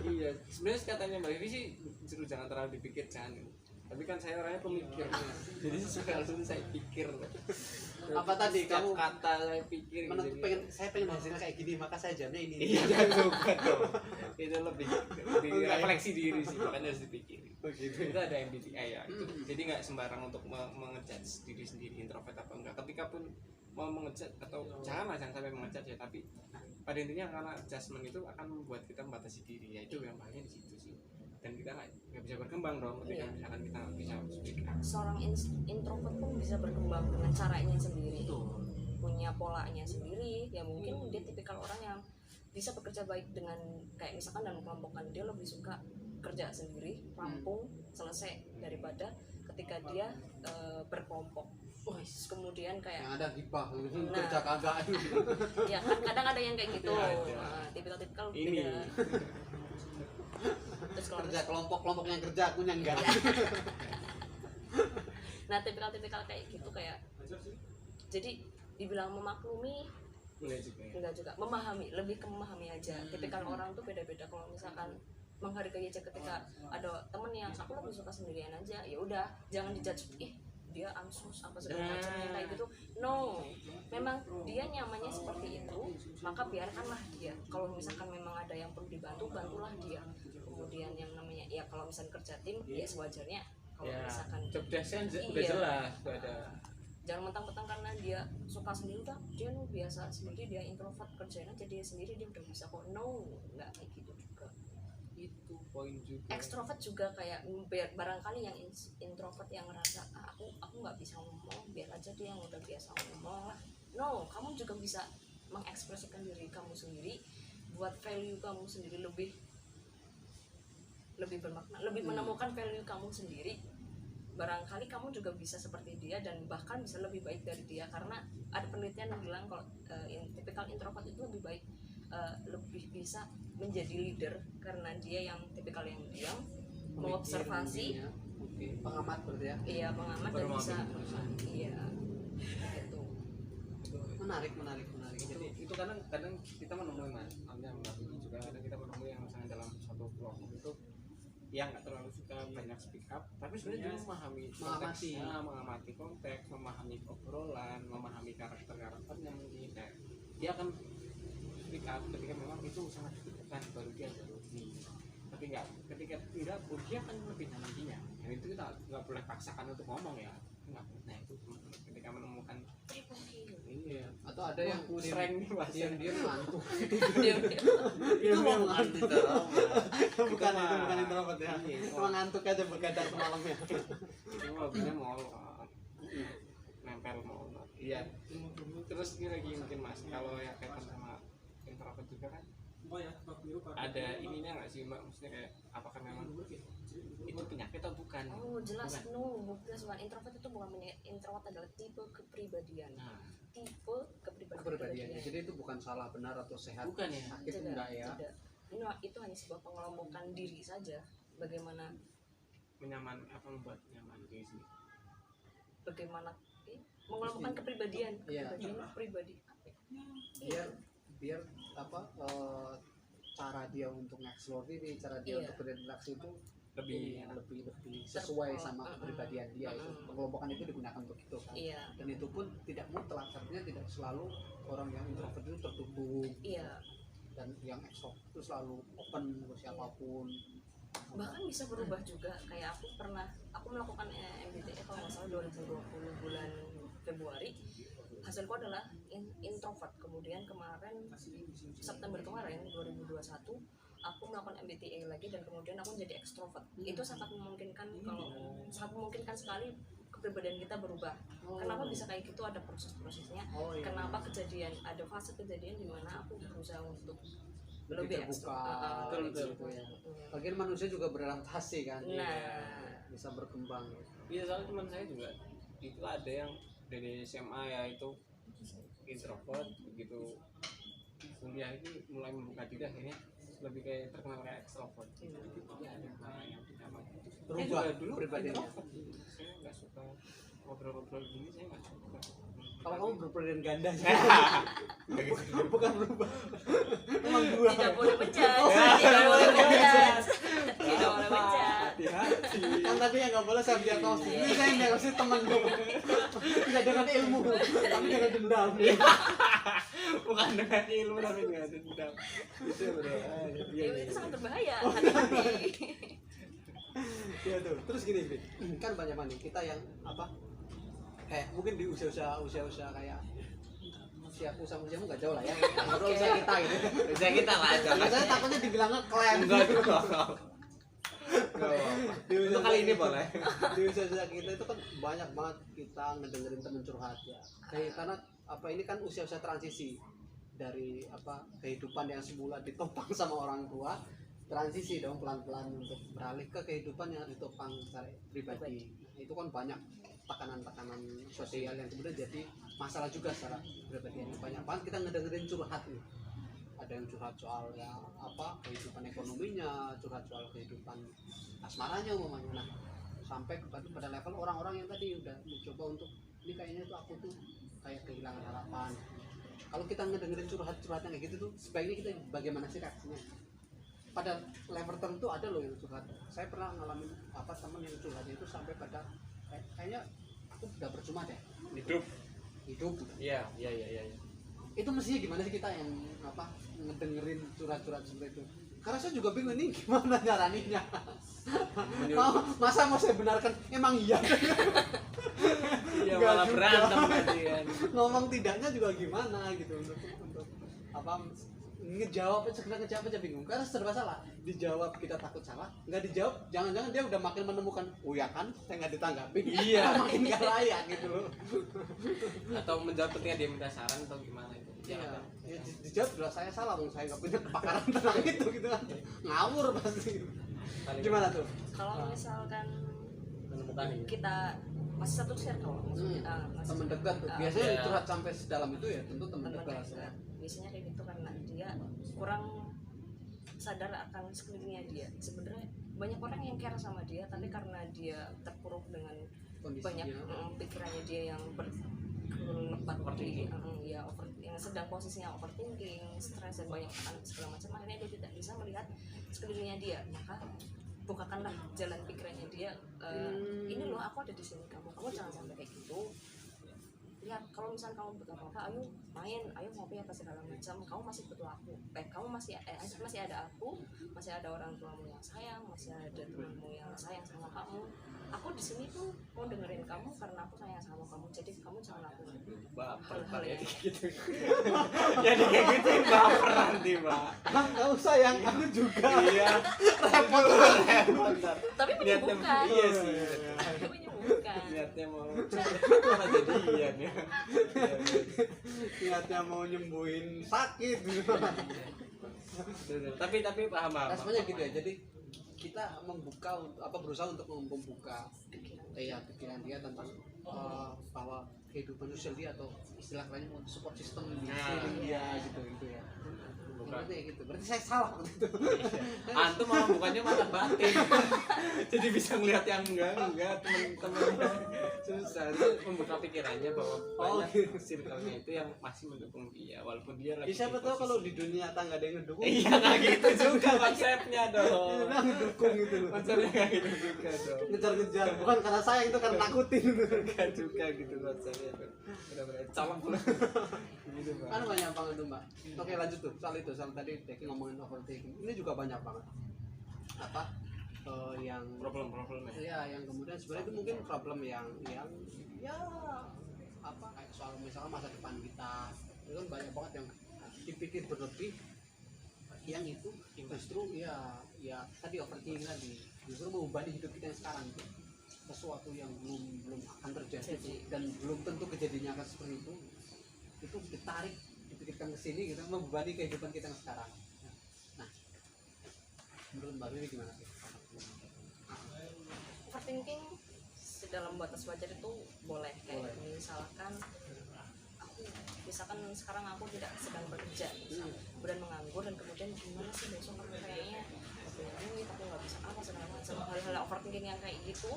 Iya, sebenarnya katanya Mbak Vivi sih suruh jangan terlalu dipikir jangan. Tapi kan saya orangnya pemikir, jadi suka langsung saya pikir. Apa tadi Setiap kamu kata saya pikir. saya pengen hasilnya kayak gini, maka saya jamnya ini. Iya juga dong. Itu lebih refleksi diri sih, makanya harus dipikir. Begitu. Itu ada MBTI ya. Jadi nggak sembarang untuk mengejudge diri sendiri introvert apa enggak. Ketika pun mau mengejudge atau jangan sampai mengejudge ya, tapi pada intinya karena adjustment itu akan membuat kita membatasi diri ya, itu yang bahaya di situ sih. Dan kita nggak bisa berkembang dong ketika misalkan kita nggak bisa speak up. Seorang introvert pun bisa berkembang dengan caranya sendiri, punya polanya sendiri. Ya mungkin dia tipikal orang yang bisa bekerja baik dengan kayak misalkan dalam kelompokan, dia lebih suka kerja sendiri, rampung, selesai daripada ketika dia berkelompok. Kemudian kayak Yang ada gibah, Nah. kerja kagak. ya kan kadang ada yang kayak gitu. Ya, ada. Tipikal Ini. beda. Terus kalau Kerja kelompok yang kerja, akunya enggak. nah tipikal kayak gitu kayak jadi dibilang memaklumi Boleh juga ya. enggak juga, memahami, lebih ke memahami aja. Tipikal orang tuh beda-beda. Kalau misalkan menghargai aja ketika ada temen yang aku lebih suka sendirian aja, ya udah jangan dijudge, dia ansus apa segala macamnya kayak gitu. No, memang dia nyamannya seperti itu, maka biarkanlah dia. Kalau misalkan memang ada yang perlu dibantu, bantulah dia. Kemudian yang namanya ya kalau misalkan kerja tim ya sewajarnya. Kalau Ya, misalkan job desk-nya udah Iya. jelas, udah ada. jangan mentang-mentang karena dia suka sendiri udah dia biasa sendiri, dia introvert, kerjain aja dia sendiri, dia udah bisa kok. No, nggak kayak gitu juga. Itu poin juga. Extrovert juga kayak barangkali yang introvert yang ngerasa aku nggak bisa ngomong, biar aja dia yang udah biasa ngomong lah. No, kamu juga bisa mengekspresikan diri kamu sendiri, buat value kamu sendiri lebih bermakna, lebih menemukan value kamu sendiri. Barangkali kamu juga bisa seperti dia dan bahkan bisa lebih baik dari dia, karena ada penelitian yang bilang kalau tipikal introvert itu lebih baik lebih bisa menjadi leader karena dia yang tipikal yang diam, mengobservasi, oke, pengamat berarti ya. iya pengamat dan bisa, iya gitu. Menarik. Itu kadang kita menemui mas, namanya juga kadang kita menemui yang misalnya dalam suatu kelompok itu yang nggak terlalu suka banyak speak up, tapi sebenarnya dia mengamati konteks, memahami obrolan, memahami karakternya mungkin, dia akan speak up ketika memang itu sangat dibutuhkan, baru dia tapi nggak ketika tidak pun dia akan lebih nantinya, dan itu kita nggak boleh paksakan untuk ngomong ya, nggak. Nah itu ketika menemukan iya, atau ada yang sering nih mas, dia ngantuk. Itu Dia ngantuk. Bukan mah. introvert ya. Cuma ngantuk aja begadang semalamnya. Itu mobilnya mau nempel mau. Iya. Terus ini lagi mungkin mas, kalau yang kaitan sama introvert juga kan ada ininya nggak sih mbak, maksudnya kayak apakah memang itu penyakit atau bukan? Oh jelas, bukan introvert itu bukan introvert adalah tipe kepribadian. Tipe kepribadian. Jadi itu bukan salah benar atau sehat. Bukan ya. Sakit enggak ya. Tidak. Itu hanya sebuah pengelompokan diri saja. Bagaimana membuat nyaman diri sendiri. Bagaimana mengelompokkan kepribadian pribadi. Biar cara dia untuk nge-explore diri, cara dia untuk berinteraksi itu lebih sesuai sama kepribadian dia. Itu pengelompokan itu digunakan untuk itu kan. Dan itu pun tidak mutlak, artinya tidak selalu orang yang introvert itu tertutup. Dan yang extrovert itu selalu open ke siapapun. Bahkan bisa berubah juga. Kayak aku melakukan MBTI kalau nggak salah 2020 bulan Februari. Hasilku adalah introvert. Kemudian kemarin September kemarin 2021 aku melakukan MBTI lagi dan kemudian aku menjadi ekstrovert. Itu sangat memungkinkan sekali kepribadian kita berubah. Kenapa bisa kayak gitu? Ada proses-prosesnya. Kenapa ada fase kejadian di mana aku berusaha untuk lebih terbuka. Betul ya. Bagian manusia juga beradaptasi kan. Bisa berkembang. Iya, soalnya teman saya juga itu ada yang dari SMA ya itu introvert, begitu kuliah itu mulai membuka diri akhirnya lebih kayak terkenal kayak ekstrovert. Jadi ada yang sama berubah dulu pribadinya. Saya nggak suka ngobrol-ngobrol gini, saya nggak suka. Kalau kamu berperan ganda bukan berubah. Emang dua. Tidak boleh pecat. Tidak boleh pecat. Hati-hati. Kan tadi yang nggak boleh saya diagnosis. Ini saya diagnosis teman gue. Tidak dengan ilmu, tapi dengan dendam. Bukan dengan ilmu tapi dengan dendam. Itu benar. Itu sangat berbahaya. Hati-hati. Iya tuh. Terus gini, kan banyak nih kita yang mungkin di usia-usia kayak usiamu nggak jauh lah ya. Kalau usia kita gitu. Usia kita lah aja. Saya takutnya dibilangnya klaim. Enggak juga. Untuk kali ini boleh. Di usia kita itu kan banyak banget kita ngedengerin temen curhat ya. Karena ini kan usia transisi dari kehidupan yang semula ditopang sama orang tua, transisi dong pelan-pelan untuk beralih ke kehidupan yang ditopang secara pribadi. Itu kan banyak tekanan sosial yang kemudian jadi masalah juga secara pribadi. Banyak banget kita ngedengerin curhat nih. Ada yang curhat soal kehidupan ekonominya, curhat soal kehidupan asmaranya umpamanya. Nah, sampai pada level orang-orang yang tadi udah mencoba untuk ini kayaknya tuh aku tuh kayak kehilangan harapan. Kalau kita ngedengerin curhat-curhatan kayak gitu tuh sebaiknya kita bagaimana sih reaksinya? Pada level tertentu ada loh yang curhat. Saya pernah ngalamin teman yang curhatnya itu sampai pada kayaknya aku udah percuma deh hidup. Iya. Itu mestinya gimana sih kita yang ngedengerin curhat-curhat seperti itu? Karena saya juga bingung nih gimana nyaraninnya. Masa mau saya benarkan emang iya? Iya, malah berantem kan. Ngomong tidaknya juga gimana gitu untuk ngejawab aja bingung. Karena serba salah. Dijawab kita takut salah, nggak dijawab jangan-jangan dia udah makin menemukan ya kan saya nggak ditanggapin. Iya. Makin nggak layak gitu loh. Atau menjawab ketika dia minta saran atau gimana itu. Ya, dijawab udah saya salah, saya nggak punya kepakaran tentang itu gitu kan. Ngawur pasti. Gimana tuh? Kalau misalkan menemukan kita masih satu circle teman dekat tuh biasanya curhat sampai sedalam itu ya tentu teman dekat. Biasanya kayak gitu karena dia kurang sadar akan sekelilingnya dia. Sebenarnya banyak orang yang care sama dia, tapi karena dia terpuruk dengan banyak pikirannya dia yang berlebat di yang sedang posisinya overthinking, stres dan banyak segala macam, akhirnya dia tidak bisa melihat sekelilingnya dia. Maka bukakanlah jalan pikirannya dia, ini loh aku ada di sini, kamu jangan sampai kayak gitu. Lihat, kalau misalnya kamu butuh apa-apa, ayo main, ayo ngopi apa segala macam, kamu masih butuh aku, kamu masih ada aku, masih ada orang tuamu yang sayang, masih ada temanmu yang sayang sama kamu. Aku di sini tuh mau dengerin kamu karena aku sayang sama kamu, jadi kamu jangan lakukan hal-hal yang gitu. Jadi kayak gitu baper nanti, Mbak. Nggak usah yang aku juga. Iya. tapi menyembuhkan. Iya sih. Tapi menyembuhkan. Niatnya mau malah jadian ya. Niatnya mau nyembuhin sakit. Tapi paham. Sebenarnya gitu ya. Jadi kita berusaha untuk membuka pikiran dia tentang bahwa kehidupan sosial dia atau istilah lainnya support system di sekeliling dia gitu ya. Berarti saya salah waktu itu. Antum malah bukannya malah batin. Jadi bisa ngelihat yang enggak teman-temannya. Susah membuka pikirannya bahwa banyak circle-nya itu yang masih mendukung dia walaupun dia lagi. Siapa tahu kalau di dunia nyata nggak ada yang ngedukung. Iya, nggak gitu juga konsepnya dong. Dia ngedukung gitu loh. Konsepnya nggak gitu juga dong. Ngejar-ngejar, bukan karena sayang itu karena takutin. Nggak juga gitu konsepnya. Benar-benar colok gitu, Pak. Kan banyak banget tuh, Mbak. Oke, lanjut tuh soal tadi Deki ngomongin overthinking. Ini juga banyak banget yang problem-problemnya. ya yang kemudian sebenarnya itu mungkin problem yang ya kayak soal misalnya masa depan kita itu kan banyak banget yang dipikir berlebih, yang itu justru ya tadi overthinking tadi justru membebani hidup kita yang sekarang itu sesuatu yang belum akan terjadi dan belum tentu kejadiannya akan seperti itu ditarik dipikirkan ke sini gitu, membebani kehidupan kita yang sekarang. Nah, menurut Mbak Riri gimana sih? Overthinking dalam batas wajar itu boleh. Kayak misalkan sekarang aku tidak sedang bekerja, kemudian menganggur dan kemudian gimana sih besok aku kayaknya punya duit, aku nggak bisa apa segala macam, hal-hal overthinking yang kayak gitu.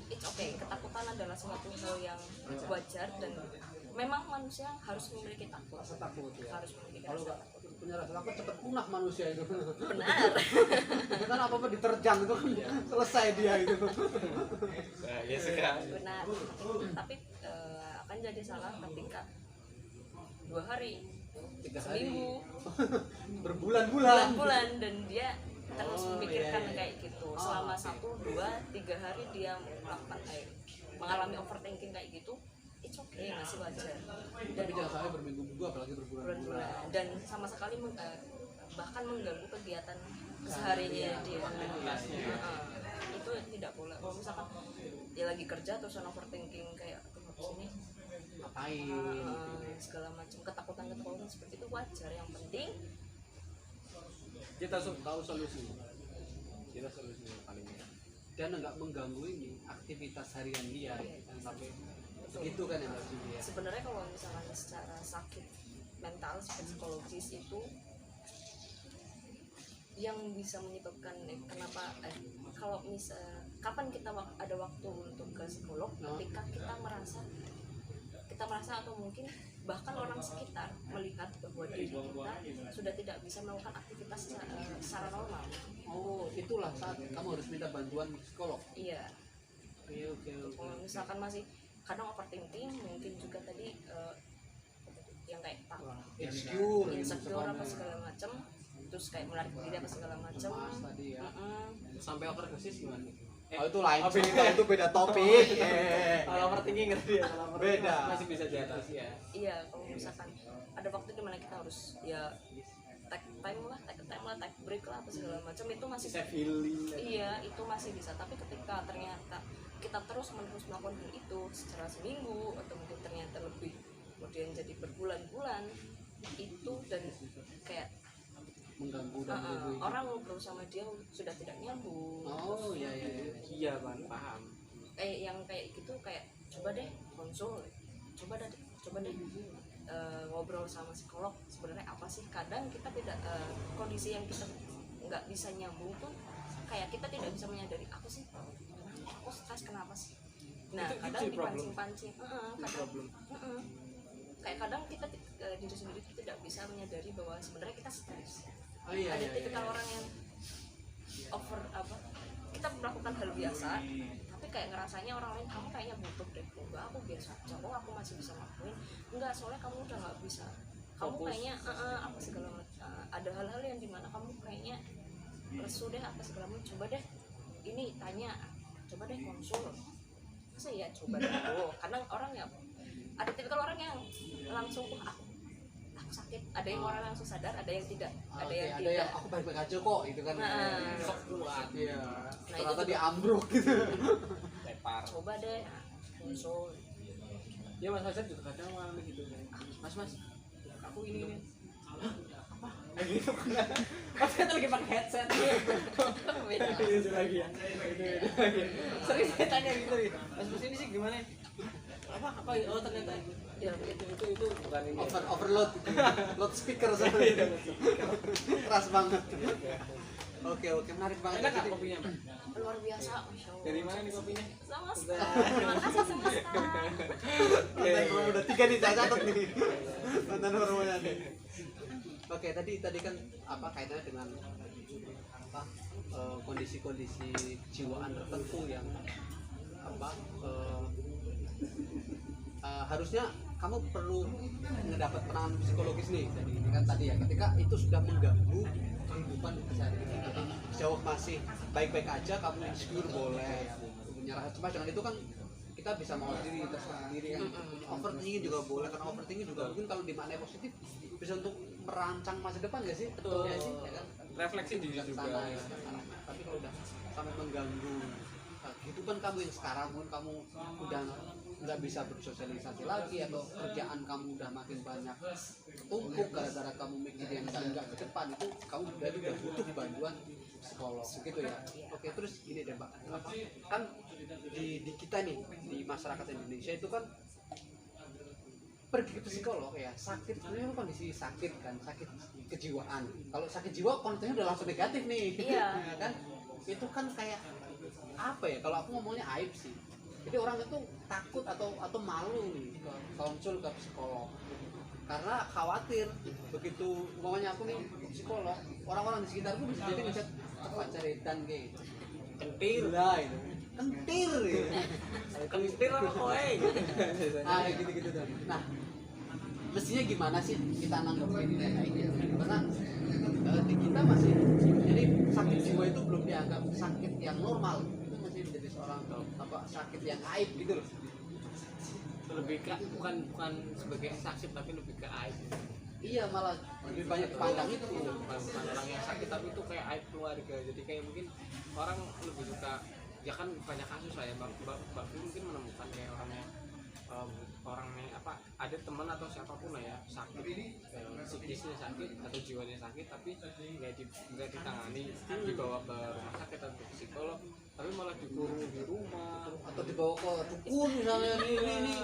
It's okay, ketakutan adalah suatu hal yang wajar dan memang manusia harus memiliki takut. Harus memiliki Kalau rasa nggak takut. punya rasa takut cepat punah manusia itu. Benar. Kan apa diterjang itu kan selesai dia itu. Nah, ya sekarang. Benar. Tapi akan jadi salah ketika 2 hari, 3 hari, seminggu, berbulan-bulan dan dia terus memikirkan kayak gitu selama 1, 2, 3 hari dia melakukan mengalami overthinking kayak gitu. It's okay, masih wajar. Tapi jangan sampai berminggu-minggu apalagi berbulan-bulan. Dan sama sekali bahkan mengganggu kegiatan kesehariannya dia. Itu tidak boleh. Kalau misalkan dia lagi kerja terus overthinking kayak sini Ngapain? Segala macam ketakutan seperti itu wajar. Yang penting Kita tahu solusinya. Paling dan nggak mengganggu ini aktivitas harian dia kan sampai begitu kan ya Mbak Siti ya. Sebenarnya kalau misalkan secara sakit mental, psikologis itu yang bisa menyebabkan kenapa kalau kapan kita ada waktu untuk ke psikolog, ketika kita merasa atau mungkin bahkan orang sekitar melihat bahwa diri kita sudah tidak bisa melakukan aktivitas secara normal. Oh, itulah saat kamu harus minta bantuan psikolog. Iya. Oke. Kalau misalkan masih kadang overthinking, mungkin juga tadi yang kayak insecure apa segala macam, terus kayak menarik diri apa segala macam. Tadi ya. Sampai overdosis gimana? Itu lain. Itu beda topik. Kalau overthinking tadi ya, beda. Masih bisa diatasi ya. Iya, kalau misalkan ada waktu di mana kita harus ya take break lah apa segala macam, itu masih Bisa feeling. iya, itu masih bisa. Tapi ketika ternyata kita terus menerus melakukan hal itu secara seminggu atau mungkin ternyata lebih, kemudian jadi berbulan-bulan itu, dan kayak mengganggu dan orang ngobrol sama dia sudah tidak nyambung. Oh iya. Iya, Bang, paham. Yang kayak gitu, kayak coba deh konsul, coba deh ngobrol sama psikolog sebenarnya apa sih. Kadang kita tidak kondisi yang kita nggak bisa nyambung tuh kayak kita tidak bisa menyadari aku sih aku stres kenapa sih. Nah kadang dipancing-pancing kadang kayak kadang kita diri sendiri tidak bisa menyadari bahwa sebenarnya kita stres. Ada tipikal orang yang over kita melakukan hal biasa tapi kayak ngerasanya orang lain kamu kayaknya butuh deh. Enggak, aku biasa aja kok, aku masih bisa ngelakuin. Enggak, soalnya kamu udah nggak bisa, kamu kayaknya apa segala macam, ada hal-hal yang dimana kamu kayaknya lesu deh apa segala macam. Coba deh ini tanya, coba deh konsul. Masa ya coba deh. Kadang orang ya ada tipikal orang yang langsung aku sakit, ada yang orang langsung sadar, ada yang tidak, ada yang tidak. Yang aku baik-baik aja kok itu kan. Sok kuat ya. Nah, ternyata itu diambruk gitu. Lepar. Coba deh konsul. Ya Mas Fajar juga kadang mengalami gitu. Mas aku ini apa? Gitu kan. Mas kita lagi pakai headset. Beda. Itu lagi ya. Itu lagi. Sering saya tanya gitu ya. Mas ini sih gimana? Apa oh ternyata Ya, itu bukan ini. Overload gitu. Load speaker sama itu. Keras banget. Oke, menarik banget. Enak nggak kopinya, Mbak? luar biasa, Masya Allah. Dari mana nih kopinya? Sama terima kasih sama Mantan promo udah 3 nih, saya catat nih. Mantan promonya nih. Oke, tadi kan apa kaitannya dengan apa kondisi-kondisi kejiwaan tertentu yang apa harusnya kamu perlu mendapat penanganan psikologis nih. Jadi ini kan tadi ya, ketika itu sudah mengganggu kehidupan sehari-hari. Jadi jauh masih baik-baik aja, kamu insecure boleh, menyerah cuma dengan itu kan kita bisa mau diri kita sendiri kan. Overthinking juga boleh, karena overthinking juga mungkin kalau dimaknai positif bisa untuk merancang masa depan nggak sih? Betul. Ya sih, ya kan? Refleksi diri juga. Sana, ya. Tapi kalau udah sampai mengganggu kehidupan kamu yang sekarang pun kamu udah nggak bisa bersosialisasi lagi, atau kerjaan kamu udah makin banyak tumpuk gara-gara kamu mikir yang enggak ke depan, itu kamu udah butuh bantuan psikolog gitu ya. Oke, terus gini deh Mbak, kan di kita nih di masyarakat Indonesia itu kan pergi ke psikolog ya sakit, sebenarnya kondisi sakit kan, sakit kejiwaan. Kalau sakit jiwa kontennya udah langsung negatif nih. Iya. Ya kan itu kan kayak apa ya, kalau aku ngomongnya aib sih. Jadi orang itu takut atau malu nih konsul ke psikolog karena khawatir begitu umpamanya aku nih psikolog, orang-orang di sekitarku bisa jadi ngechat cepat ceritan gitu. Kentir lah itu. Kentir gitu. Kentir apa kowe? Gitu tuh. Nah, mestinya gimana sih kita nanggepin kayak gitu? Karena di kita masih jadi sakit jiwa itu belum dianggap sakit yang normal. Itu masih menjadi seorang apa sakit yang aib gitu loh. Lebih ke bukan sebagai sakit tapi lebih ke aib. Iya, malah lebih banyak pandang itu. Bukan orang yang sakit tapi itu kayak aib keluarga. Jadi kayak mungkin orang lebih suka, ya kan banyak kasus lah ya, Mbak mungkin menemukan kayak orangnya apa, ada teman atau siapapun lah ya sakit, psikisnya sakit atau jiwanya sakit tapi nggak ditangani, dibawa ke rumah sakit atau psikolog, tapi malah dikurung di rumah Atau dibawa ke dukun misalnya, ini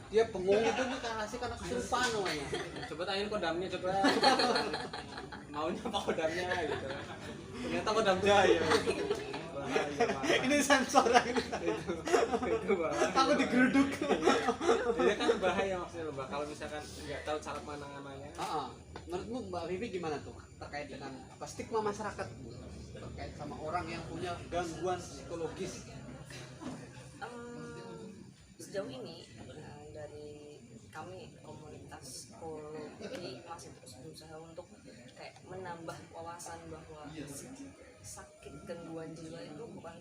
dia bengong itu nih karena kesurupan namanya. coba tanyain kodamnya, coba maunya apa kodamnya gitu, ternyata kodam jaya. Ini sensor ini. Itu bahaya. Aku digeruduk. Dia kan bahaya maksudnya Mbak, kalau misalkan nggak tahu cara penanganannya. Menurutmu Mbak Vivi gimana tuh terkait dengan apa stigma masyarakat terkait sama orang yang punya gangguan psikologis? Sejauh ini dari kami komunitas psikologi masih terus berusaha untuk kayak menambah wawasan bahwa sakit gangguan jiwa itu bukan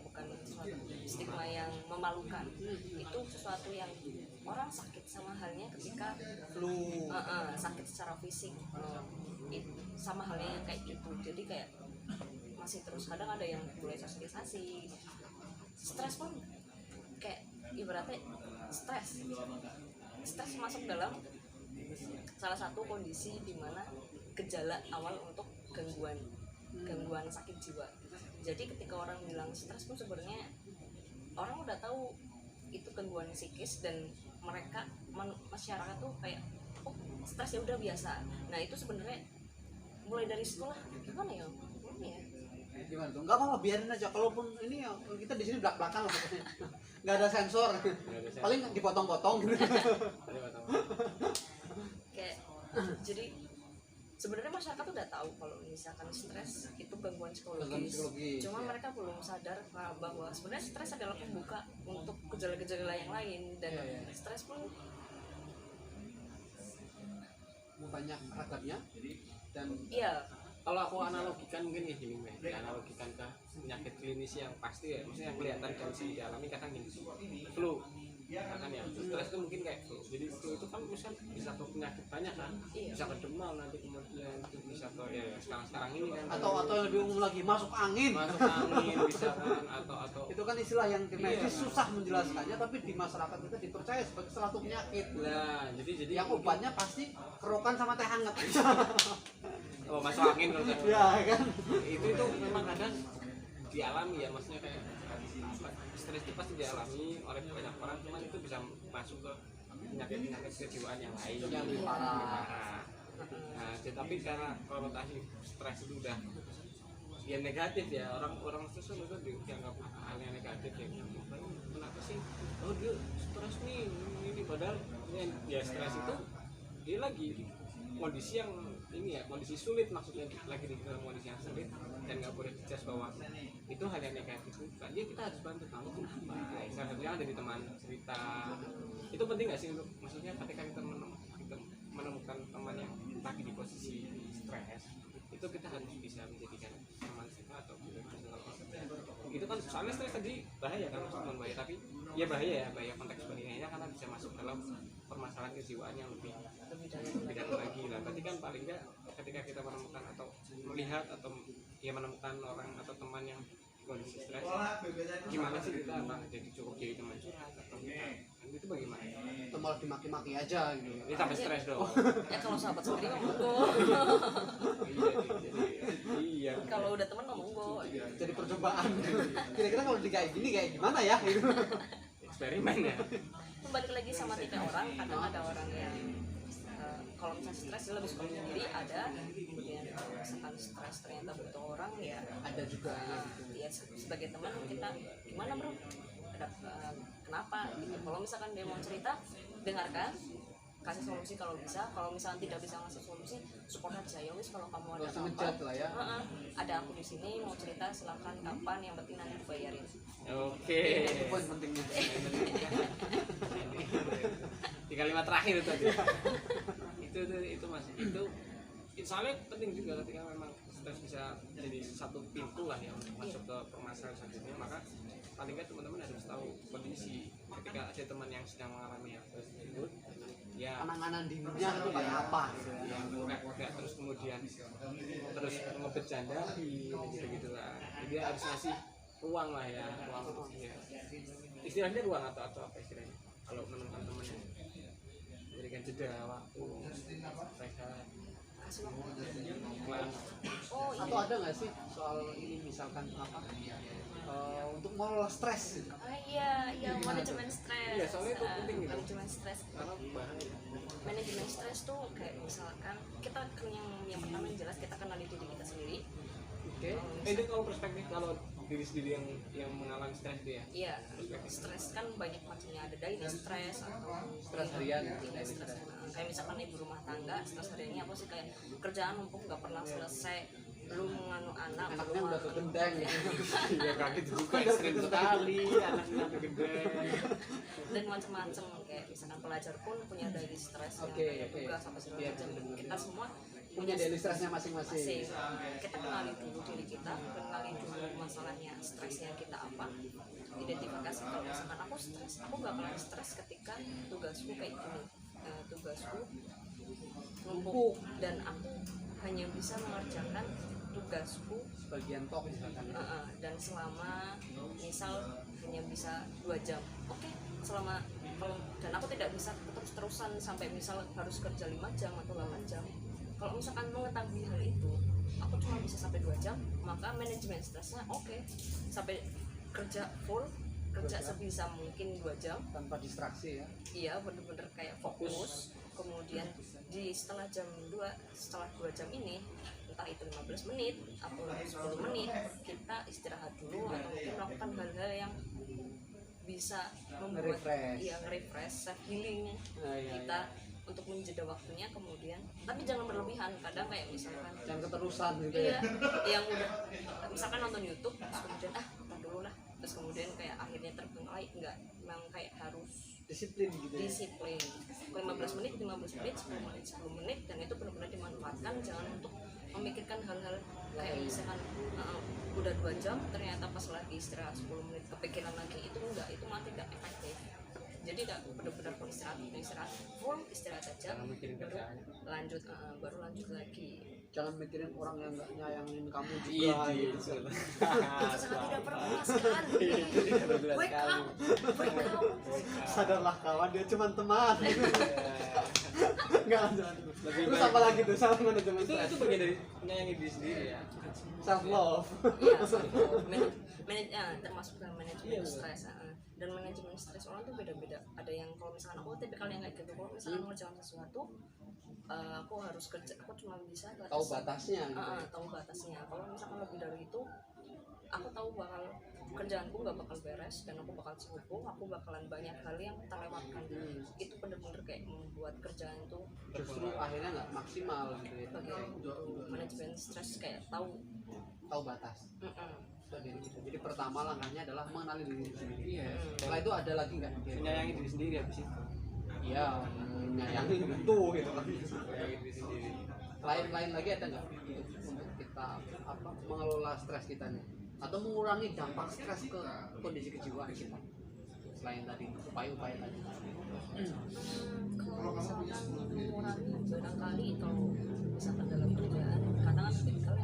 bukan suatu stigma yang memalukan. Itu sesuatu yang orang sakit sama halnya ketika Flu. sakit secara fisik, sama halnya yang kayak gitu. Jadi kayak masih terus kadang ada yang mulai sosialisasi. Stres pun kayak ibaratnya stres masuk dalam salah satu kondisi di mana gejala awal untuk gangguan sakit jiwa. Jadi ketika orang bilang stres pun sebenarnya orang udah tahu itu gangguan psikis dan mereka masyarakat tuh kayak oh stres ya udah biasa. Nah itu sebenarnya mulai dari situlah gimana ya Gimana tuh? Nggak apa-apa, biarin aja. Kalaupun ini ya, kita di sini belak-belakan lah pokoknya. Nggak ada sensor. Paling dipotong-potong gitu. kayak jadi sebenarnya masyarakat tuh udah tahu kalau misalkan stres itu gangguan psikologis. Cuma ya. mereka belum sadar bahwa sebenarnya stres adalah pembuka untuk gejala-gejala yang lain dan Iya. stres pun Banyak ragamnya dan iya Kalau aku analogikan mungkin ya gini, analogikan ke penyakit klinis yang pasti ya, maksudnya yang kelihatan dan bisa dialami kadang gini, flu, kan ya, stres itu mungkin kayak flu. Jadi flu itu kan bisa ke penyakit banyak kan, bisa ke demam nanti kemudian itu bisa ke ya sekarang ini kan. atau yang lebih umum lagi masuk angin. Masuk angin bisa kan atau Itu kan istilah yang di medis Iya. susah menjelaskannya, tapi di masyarakat kita dipercaya sebagai suatu penyakit. Nah, jadi Yang obatnya pasti kerokan sama teh hangat. oh masuk angin kalau tadi. Ya kan. Itu memang kadang dialami ya, maksudnya kayak stres itu pasti dialami oleh banyak orang, cuman itu bisa masuk ke penyakit kejiwaan yang lain Yang lebih parah. Nah, tetapi karena konotasi stres itu udah ya negatif ya, orang stres itu dianggap hal yang negatif ya. Kenapa sih? Oh dia stres nih, ini padahal ya stres itu dia lagi kondisi yang ini ya, kondisi sulit, maksudnya lagi di dalam kondisi yang sulit dan nggak boleh dijudge bahwa itu hal yang negatif bukan. Ya kita harus bantu kamu kenapa. Salah satunya ada di teman cerita. Itu penting nggak sih untuk maksudnya ketika kita menemukan teman yang lagi di posisi stres, itu kita harus bisa menjadikan teman kita atau itu kan soalnya stres tadi bahaya kan, maksudnya bahaya, tapi ya bahaya konteks bahayanya karena bisa masuk dalam permasalahan kejiwaan yang lebih dalam lagi lah. Berarti kan paling nggak ketika kita menemukan atau melihat atau ya menemukan orang atau teman yang kondisi stres, gimana sih kita jadi cukup jadi teman curhat atau itu bagaimana? Atau malah dimaki-maki aja gitu. Ini tambah stres dong. ya kalau sahabat sendiri mah monggo Iya. kalau udah teman mah monggo Jadi percobaan. Kira-kira kalau kayak gini kayak gimana ya gitu. Eksperimen ya. kembali lagi sama tipe orang. Kadang ada orang yang kalau misalnya stres dia lebih suka sendiri, ada kemudian kalau misalkan stres ternyata butuh orang ya Ada juga ya gitu. ya sebagai teman kita gimana bro ada kenapa gitu. Kalau misalkan dia mau cerita dengarkan, kasih solusi kalau bisa. Kalau misalkan tidak bisa ngasih solusi support aja ya wis. Kalau kamu ada Nggak usah apa ngejat lah ya. ada aku di sini mau cerita silakan kapan, yang penting nanti dibayarin. Oke. Itu poin pentingnya. Di kalimat terakhir itu aja. itu mas itu soalnya penting juga ketika memang stres bisa jadi satu pintu lah ya untuk masuk ke permasalahan selanjutnya. Maka paling nggak teman-teman harus tahu kondisi ketika ada teman yang sedang mengalami stres tersebut ya, Penanganan dininya itu kayak apa gitu ya. yang nggak terus kemudian terus ngebercandain gitu lah. Jadi harus ngasih ruang lah ya, ruang ya. Istilahnya ruang atau apa istilahnya kalau menemukan teman berikan jeda waktu mereka Kasih waktu. Oh, atau ada nggak sih soal ini misalkan apa untuk mengelola stres gitu. Iya manajemen stres. Iya, soalnya itu penting gitu. Manajemen stres. karena bahaya. Manajemen stres tuh kayak misalkan kita yang pertama yang jelas kita kenali diri kita sendiri. Oke. Itu kalau perspektif kalau diri sendiri yang mengalami stres dia. Iya, stres kan banyak macamnya, ada daily stres atau Stres harian, daily stres. Kayak misalkan ibu rumah tangga, stres hariannya apa sih, kayak kerjaan numpuk nggak pernah selesai, belum menganu anak, Anaknya belum udah kegendeng gitu. Iya kaget juga ekstrim sekali anaknya udah gede. dan macam-macam. Kayak misalkan pelajar pun punya daily stres, Oke, yang oke. tugas apa segala Iya, macam. benar-benar. Kita semua Punya daily stressnya masing-masing. masing. Kita kenali dulu diri kita, kenali dulu masalahnya, stresnya kita apa, identifikasi. Kalau misalkan aku stres, aku gak akan stres ketika tugasku kayak gini, tugasku numpuk dan aku hanya bisa mengerjakan tugasku Sebagian tok misalkan. dan selama misal hanya bisa 2 jam, oke, selama kalau dan aku tidak bisa terus-terusan sampai misal harus kerja 5 jam atau 8 jam. Kalau misalkan mengetahui hal itu, aku cuma bisa sampai 2 jam, maka manajemen stresnya oke, sampai kerja full kerja sebisa mungkin 2 jam, tanpa distraksi ya. iya bener-bener kayak fokus. Kemudian di setelah 2 jam ini, entah itu 15 menit atau 10 menit, kita istirahat dulu atau mungkin melakukan hal-hal yang bisa membuat nge-refresh, self healing kita untuk menjeda waktunya. Kemudian tapi jangan berlebihan, kadang kayak misalkan Jangan keterusan gitu iya, ya. yang udah misalkan nonton YouTube terus kemudian ntar dulu lah, terus kemudian kayak akhirnya terbengkalai. Enggak, memang kayak harus Disiplin gitu ya. disiplin 15 menit 10 menit, dan itu benar-benar dimanfaatkan. Jangan untuk memikirkan hal-hal kayak misalkan udah 2 jam ternyata pas lagi istirahat 10 menit kepikiran lagi, itu enggak, itu mah tidak efektif. Jadi tidak benar-benar istirahat full, istirahat aja, Jangan mikirin baru kerjaan. lanjut baru lanjut lagi. Jangan mikirin orang yang nggak nyayangin kamu juga Iya, gitu. Itu sangat tidak pernah sekali. Wake up. Sadarlah kawan, dia cuma teman. Enggak lanjut. Lebih Terus baik. apa lagi tuh sama manajemen Itu stres? bagian dari menyayangi diri sendiri ya. Self love. Iya, termasuk dalam manajemen stres. Dan manajemen stres orang tuh beda-beda. Ada yang kalau misalkan aku tipikal yang kayak gitu, kalau misalkan mengerjakan sesuatu, aku harus kerja, aku cuma bisa Tahu batasnya gitu. tahu batasnya. Kalau misalkan lebih dari itu, aku tahu bakal kerjaanku nggak bakal beres dan aku bakal sibuk, aku bakalan banyak hal yang terlewatkan. Itu bener-bener kayak membuat kerjaan itu Justru akhirnya nggak maksimal gitu ya. bagian itu manajemen stres, kayak tahu Tahu batas. Diri kita. Jadi pertama langkahnya adalah mengenali diri sendiri. Iya. Setelah itu ada lagi nggak? Menyayangi diri sendiri habis itu. Iya, menyayangi itu gitu kan. Menyayangi diri sendiri. Lain lagi ada nggak untuk kita mengelola stres kita nih, atau mengurangi dampak stres ke kondisi kejiwaan kita selain tadi upaya-upaya tadi? Kalau misalkan mengurangi, barangkali kalau misalkan dalam kerjaan, kadang kan tipikal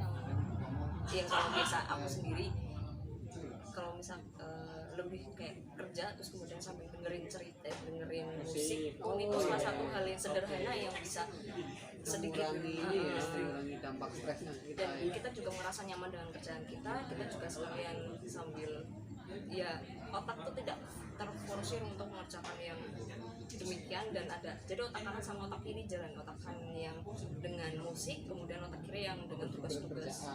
yang kalau biasa aku sendiri, kalau misal lebih kayak kerja terus kemudian sambil dengerin cerita, dengerin musik, itu salah satu hal yang sederhana yang bisa sedikit mengurangi dampak stresnya kita dan ya. kita juga merasa nyaman dengan kerjaan kita juga sekalian sambil ya otak tuh tidak terforsir untuk mengerjakan yang demikian, dan ada jadi otak kanan sama otak kiri jalan, otak kanan yang dengan musik, kemudian otak kiri yang dengan tugas-tugas.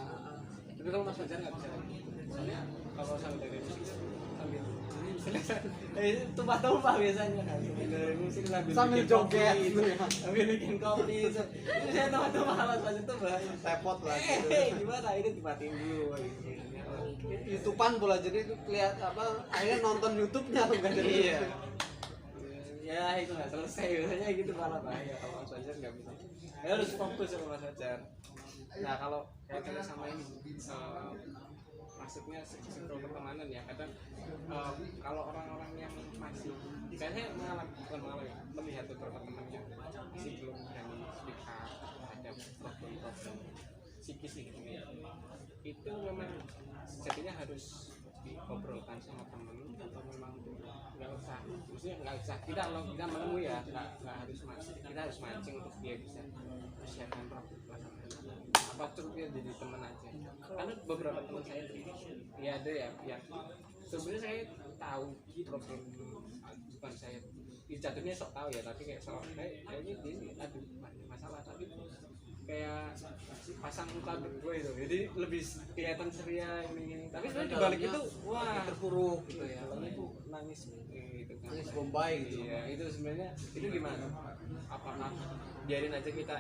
Tapi kalau Mas Fajar nggak bisa lagi. Soalnya kalau sambil dari musik sambil tumpah-tumpah biasanya kan. Dari musik Sambil bikin joget kopi, gitu ya. sambil bikin kopi. Itu saya tumpah-tumpah Mas Fajar tuh bahaya. Repot lah gitu. Gimana ini dimatiin dulu gitu. YouTubean pula, jadi itu lihat akhirnya nonton YouTube-nya enggak jadi. Iya. Ya itu nggak selesai biasanya gitu, malah bahaya kalau Mas Fajar nggak bisa. Ya harus fokus sama Mas Fajar. Nah kalau kaitannya sama ini, maksudnya circle pertemanan ya, kadang kalau orang-orang yang masih, saya melihat beberapa teman yang masih belum berani speak up terhadap problem-problem psikis gitu ya, itu memang sejatinya harus diobrolkan sama teman, atau memang nggak usah, maksudnya nggak usah kita kalau kita menemui ya nggak harus mancing, kita harus mancing untuk dia bisa persiapkan problem apa cukup ya jadi teman aja. Karena beberapa teman saya ya ada ya sebenarnya saya tahu problem, bukan saya jatuhnya sok tahu ya, tapi kayak sok kayaknya dia ada masalah, tapi kayak pasang muka berdua itu, jadi lebih kelihatan ceria ini, tapi sebenarnya dibalik itu wah terpuruk gitu ya. itu nangis gitu kan, Nangis bombay gitu. iya itu sebenarnya itu gimana, apakah biarin aja kita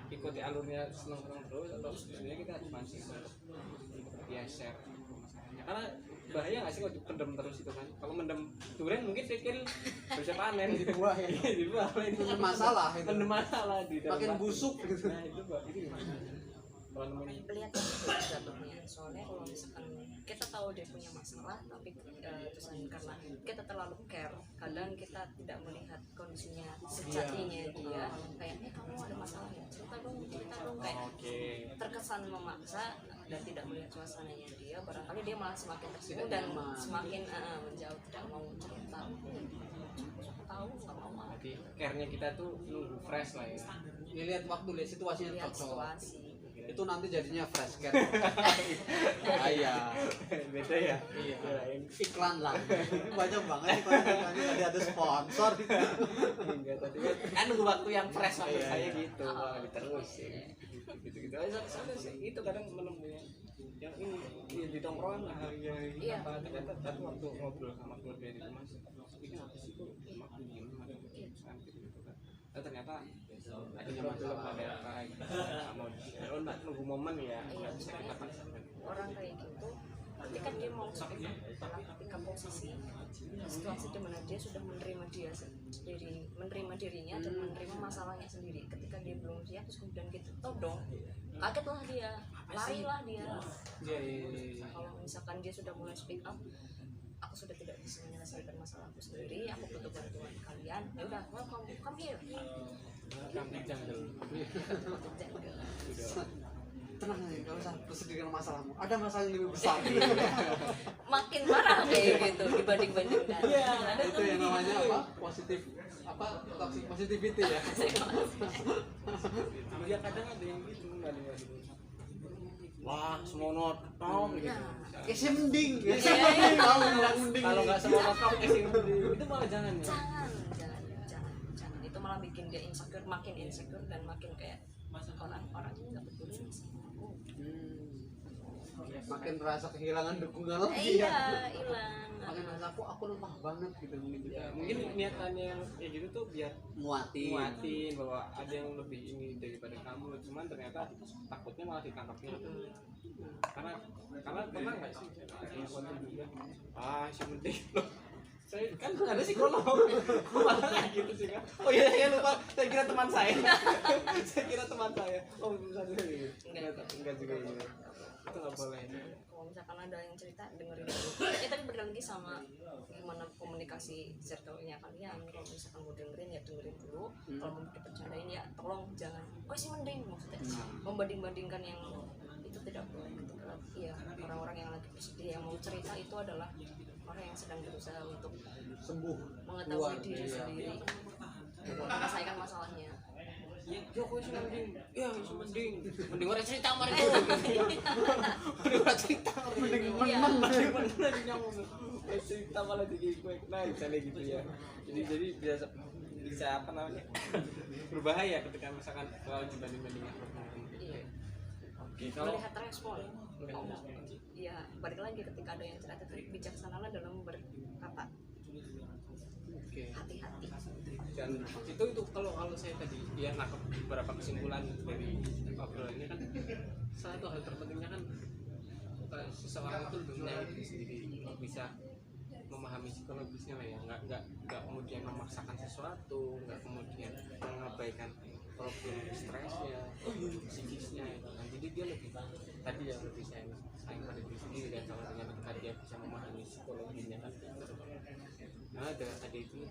ikuti alurnya seneng-seneng terus, atau sebenarnya kita harus mancing untuk dia share masalahnya, karena bahaya nggak sih kalau dipendem terus itu kan, kalau mendem durian mungkin pikir bisa panen gitu, Buah ya. dibuah Itu masalah itu. pendem masalah di dalam Makin hati. busuk gitu. Nah itu gimana kalau nemuin Lihat jatuhnya, soalnya kalau misalkan kita tahu dia punya masalah tapi terus karena kita terlalu care, kadang kita tidak melihat kondisinya sejatinya dia, kayak kamu ada masalah ya, cerita dong kayak terkesan memaksa dan tidak melihat suasananya dia, barangkali dia malah semakin tersinggung dan semakin menjauh, tidak mau cerita. Aku tahu nggak mau malah jadi care-nya kita tuh nunggu fresh lah ya, Lihat waktu, lihat situasinya lihat cocok. situasi. itu nanti jadinya fresh care. Iya. Beda ya. Iya. Iklan lah. Banyak banget iklannya tadi ada sponsor. Enggak, tadi kan nunggu waktu yang fresh maksud saya gitu. Wah, diterusin. Gitu-gitu aja sana sih. Itu kadang menemunya yang ini di tongkrongan lah Iya. apa ternyata tadi waktu ngobrol sama keluarga di rumah ini apa sih kok emak diem ada urusan gitu kan. Ternyata ada masalah ada apa gitu. Mau nunggu momen ya nggak bisa kita paksakan. Orang kayak gitu ketika dia mau speak up adalah ketika posisi situasi di mana dia sudah menerima dia sendiri, menerima dirinya dan menerima masalahnya sendiri. Ketika dia belum siap terus kemudian kita todong, kagetlah dia, larilah dia. Kalau misalkan dia sudah mulai speak up, aku sudah tidak bisa menyelesaikan masalahku sendiri, aku butuh bantuan kalian, ya udah, welcome, come here. Kami jungle. Tenang aja, gak usah bersedih dengan masalahmu. Ada masalah yang lebih besar. Makin marah kayak gitu dibanding-bandingkan. Itu yang namanya apa? Positif toxic positivity ya. Ya kadang ada yang gitu nggak ada yang gitu. Wah, semonot tong gitu. Ya sih mending. Kalau nggak semonot tong itu malah jangan ya. Jangan. Itu malah bikin dia insecure, makin insecure dan makin kayak orang-orang ini nggak peduli sama aku. Makin merasa kehilangan dukungan lagi Iya, ya. hilang. Makin merasa aku lemah banget gitu mungkin. Ya, mungkin niatannya yang kayak gitu tuh biar muatin bahwa ada yang lebih ini daripada kamu, cuman ternyata takutnya malah ditangkapnya. Karena pernah nggak sih ada yang konten juga sih penting loh, saya kan ada psikolog malah kayak gitu sih kan. Oh iya saya lupa, saya kira teman saya. Saya kira teman saya. Oh bukan gitu. Enggak juga ini. Itu nggak boleh. Kalau misalkan ada yang cerita dengerin dulu. Tapi balik lagi sama gimana komunikasi circle-nya kalian. Kalau misalkan mau dengerin ya dengerin dulu. Kalau mau dipercandain ya tolong jangan. Kok sih mending maksudnya membanding-bandingkan yang itu tidak boleh. Iya, orang-orang yang lagi bersedih yang mau cerita itu adalah orang yang sedang berusaha untuk sembuh, mengetahui diri sendiri, menyelesaikan masalahnya. Ya, kok sih mending? Ya, mending orang cerita sama itu. Mending orang cerita, mending menang, mending nyamuk. Cerita malah jadi gue, nah misalnya gitu ya. Jadi bisa apa namanya? Berbahaya ketika misalkan kalau dibanding-bandingkan. Iya. Oke, kalau Melihat respon. Iya, balik lagi ketika ada yang cerita bijaksanalah dalam berkata. Hati-hati. dan itu kalau saya tadi ya nangkep beberapa kesimpulan dari obrolan ini kan salah satu hal terpentingnya kan seseorang itu lebih menyayangi diri sendiri, bisa memahami psikologisnya lah ya, nggak kemudian memaksakan sesuatu, nggak kemudian mengabaikan problem stresnya, psikisnya itu kan. Jadi dia lebih tadi ya lebih sayang pada diri sendiri dan sama dengan ketika dia bisa memahami psikologinya kan. Nah, ada itu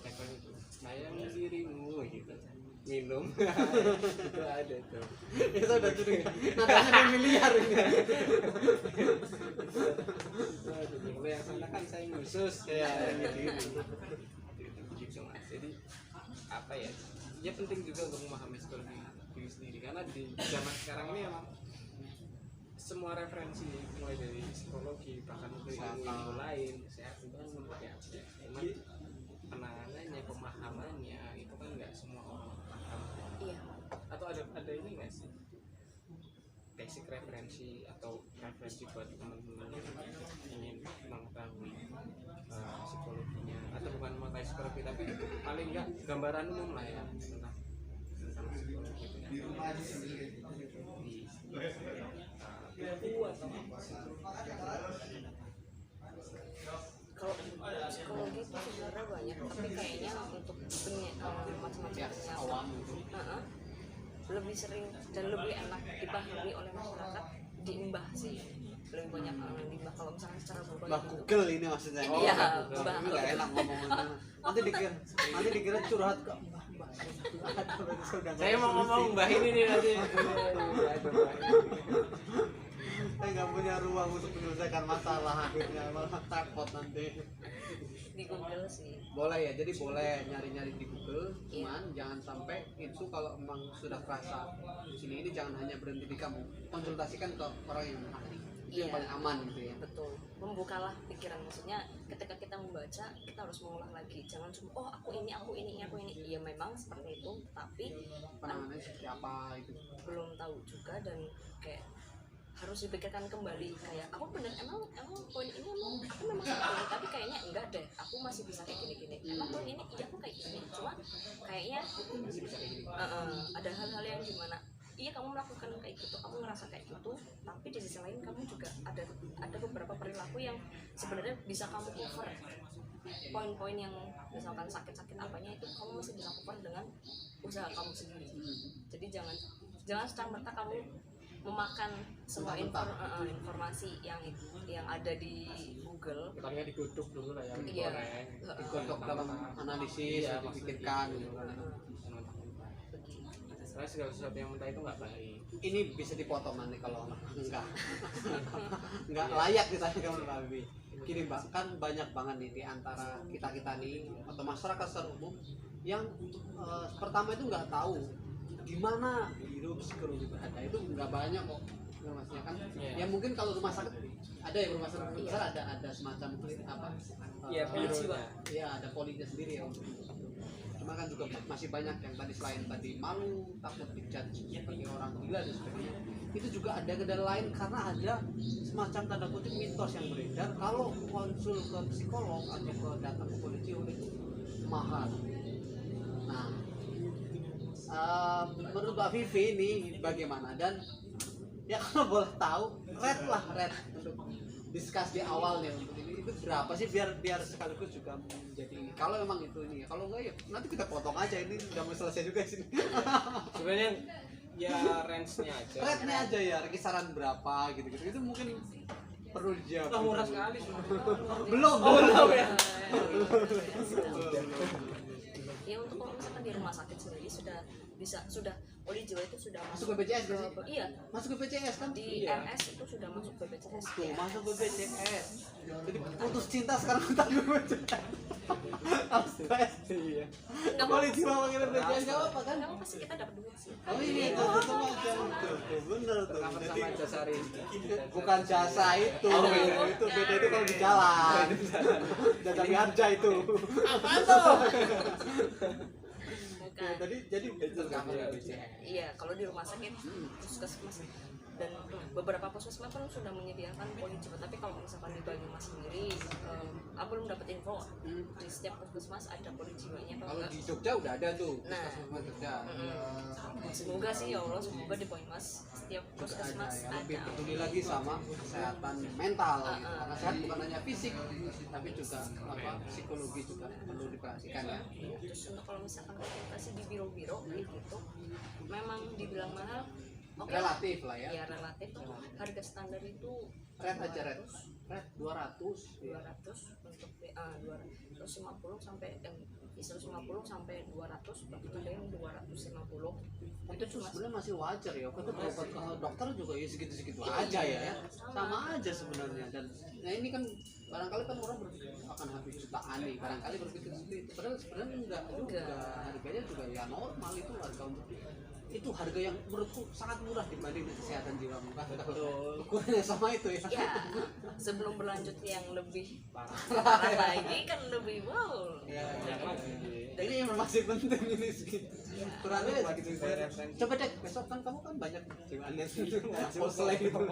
katakan itu sayang dirimu gitu, minum. Itu ada tuh. Itu udah jadi nadanya miliar ini. Kalau yang sana kan sayang khusus ya gitu. Gitu Mas. Jadi apa ya? Ya penting juga untuk memahami psikologi diri sendiri karena di zaman sekarang ini emang semua referensi mulai dari psikologi bahkan dari ilmu lain kesehatan itu kan ya cuman penanganannya pemahamannya itu kan nggak semua orang paham. Iya. Atau ada ini nggak sih basic referensi atau referensi buat teman-teman yang ingin mengetahui psikologinya atau bukan mengetahui psikologi tapi paling nggak gambaran umum lah ya tentang psikologi itu di buku atau Kalau psikologi itu sebenarnya banyak, tapi kayaknya untuk macam-macam awam itu. Lebih sering dan lebih enak dipahami oleh masyarakat di Mbah sih, lebih banyak di Mbah. Kalau misalnya secara global Mbah Google ini maksudnya. Iya, Mbah nggak enak ngomongnya. Nanti dikira curhat kok. saya mau ngomong Mbah ini nih nanti. saya nggak punya ruang untuk menyelesaikan masalah, akhirnya malah repot nanti. Di Google sih. Boleh ya, jadi boleh nyari-nyari di Google, Iya. cuman jangan sampai itu kalau memang sudah kerasa di sini ini jangan hanya berhenti di kamu, konsultasikan ke orang yang ahli, itu yang Iya. paling aman gitu ya. Betul, membukalah pikiran, maksudnya ketika kita membaca kita harus mengulang lagi, jangan cuma oh aku ini ya memang seperti itu, tapi Penanganannya seperti apa itu. belum tahu juga dan kayak harus dipikirkan kembali kayak aku bener emang poin ini emang aku memang seperti ini, tapi kayaknya enggak deh, aku masih bisa kayak gini emang poin ini iya aku kayak gini, cuma kayaknya Masih bisa kayak gini. ada hal-hal yang gimana iya kamu melakukan kayak gitu, kamu ngerasa kayak gitu, tapi di sisi lain kamu juga ada beberapa perilaku yang sebenarnya bisa kamu cover, poin-poin yang misalkan sakit-sakit apanya itu kamu masih bisa cover dengan usaha kamu sendiri. Jadi jangan serta-merta kamu memakan semua informasi yang ada di Google. Kita digodok dulu lah ya, Iya. digoreng. Digodok dalam analisis, Iya, dipikirkan gitu kan. Karena segala sesuatu yang mentah itu nggak baik. Ini bisa dipotong nanti kalau enggak layak ditanya kamu Mbak Bibi. Gini Mbak, kan banyak banget nih di antara kita nih atau masyarakat secara umum yang pertama itu nggak tahu gimana hidup psikologi berada, itu nggak banyak kok informasinya kan. Ya mungkin kalau rumah sakit ada ya, rumah sakit besar ada semacam apa? Iya, jiwa. Ya ada polinya sendiri ya untuk itu. Cuma kan juga masih banyak yang tadi selain tadi malu, takut dijudge sebagai orang gila dan sebagainya. Itu juga ada kendala lain karena ada semacam tanda kutip mitos yang beredar kalau konsul ke psikolog atau ke datang ke polisi itu mahal. Nah, menurut Mbak Vivi ini bagaimana, dan ya kalau boleh tahu red untuk discuss di awal nih untuk ini itu berapa sih biar sekaligus juga menjadi kalau memang itu ini ya, kalau enggak ya nanti kita potong aja, ini udah mau selesai juga sini. Sebenarnya ya range-nya aja. Rednya aja ya, kisaran berapa gitu-gitu itu mungkin perlu dijawab. Udah murah sekali Belum ya. Ya untuk kalau misalkan di rumah sakit sendiri sudah poli jiwa itu sudah Masuk BPJS gak sih? Iya, Masuk BPJS kan? di Iya. RS itu sudah masuk BPJS. Tuh, masuk BPJS. Jadi putus cinta sekarang kita BPJS. Stres. Iya. Nggak Boleh apa-apa jiwa pakai BPJS enggak apa kan? Nggak apa sih, kita dapat duit sih. Oh iya, itu aja. Tuh, bener tuh. Cover Jadi sama jasa rinci. bukan jasa itu. Oh, beda. Itu beda itu kalau di jalan. Jasa harja itu. Apaan tuh? Ya, Bukan. jadi tercover BPJS. Iya, kalau di rumah sakit puskesmas dan beberapa puskesmas pun sudah menyediakan poli jiwa. Tapi kalau misalkan di Banyumas sendiri, aku belum dapat info di setiap puskesmas ada poli jiwanya atau Kalau enggak. di Jogja udah ada tuh, Nah. puskesmas Jogja. Semoga sih ya Allah, semoga di Banyumas setiap Ada puskesmas yang lebih ada. peduli lagi sama kesehatan mental gitu. Karena sehat bukan hanya fisik tapi juga apa psikologi juga perlu diperhatikan ya. Terus untuk kalau misalkan konsultasi di biro-biro kayak gitu, memang dibilang mahal. Oke lah. Relatif lah ya. Ya relatif. Harga standar itu Red aja red 200 ya. 200 untuk 250 sampai 150 sampai 200, begitu deh yang 250 Itu sebenarnya masih wajar ya. Kita berobat ke dokter juga ya segitu-segitu aja ya. Sama aja sebenarnya. Dan nah ini kan barangkali kan orang berpikir akan habis jutaan nih. Barangkali berpikir seperti itu. Padahal sebenarnya enggak juga. Harganya juga ya normal, itu harga untuk itu harga yang menurutku sangat murah dibanding kesehatan jiwa. Kan ukurannya sama itu ya. ya sebelum berlanjut yang lebih parah lagi kan lebih wow. Ya, Yang lagi. ini informasi penting ini sih. Kurang Buat lebih gitu. referensi. Coba deh besok kan kamu kan banyak jiwaannya mau selain itu.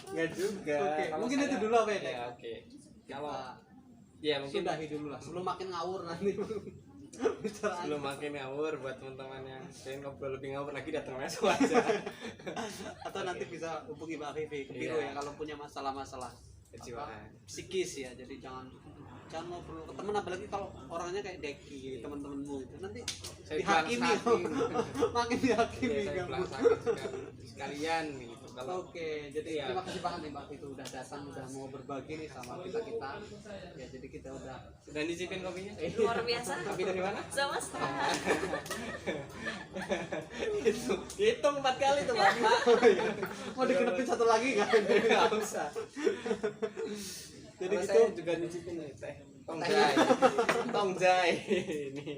Nggak juga. Oke, Kalau mungkin saya- itu dulu apa ya, Dek? Ya, oke. Kalau Kita ya mungkin sudahi dulu lah sebelum makin ngawur nanti. Bicara belum makin ngawur buat teman-teman yang pengen ngobrol lebih ngawur lagi datang langsung aja. atau nanti bisa hubungi Mbak Vivi ke biro ya kalau punya masalah-masalah Kejiwaan. apa, psikis ya. Jadi jangan ngobrol ke teman, apalagi kalau orangnya kayak Deki teman-temanmu itu nanti Saya dihakimi bilang sakit. makin dihakimi Saya kamu. bilang sakit sekalian gitu. Kalau Oke, jadi Iya. terima kasih banget nih Mbak itu udah datang, udah mau berbagi nih sama kita. Ya jadi kita udah Sudah nyicipin kopinya? luar biasa. Kopi dari mana? Sama setengah. Hitung 4 kali tuh Bapak. Mau dikenepin satu lagi kan? Enggak usah. Jadi Kalau gitu. saya juga nyicipin nih teh. Tongjai. Tongjai. Ini.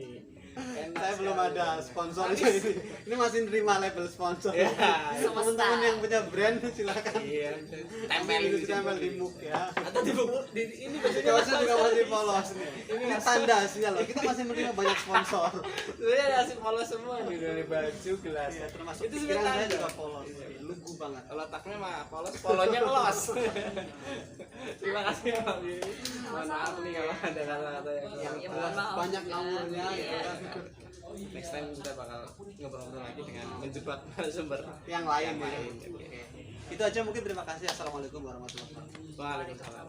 Enak Saya belum sekali. ada sponsornya ini. Ini masih nerima label sponsor. Ya. Teman-teman yang punya brand silakan. Iya. Tempel di muk ya. Atau di buku di ini Kaosnya juga masih polos. Ini tanda hasilnya loh. Kita masih menerima banyak sponsor. Sebenarnya ada polos semua nih dari baju gelas. Iya, termasuk itu pikiran sebenarnya saya juga polos. Lugu banget. letaknya mah polos, polonya los. Terima kasih ya Pak Billy. Mohon maaf nih kalau ada kata-kata yang Ya, mohon maaf. Banyak Ya, ngawurnya gitu iya. kan. next time kita bakal ngobrol-ngobrol lagi dengan menjebak narasumber Yang lain yang ya. lain. Itu aja mungkin, terima kasih. Assalamualaikum warahmatullahi wabarakatuh. Waalaikumsalam.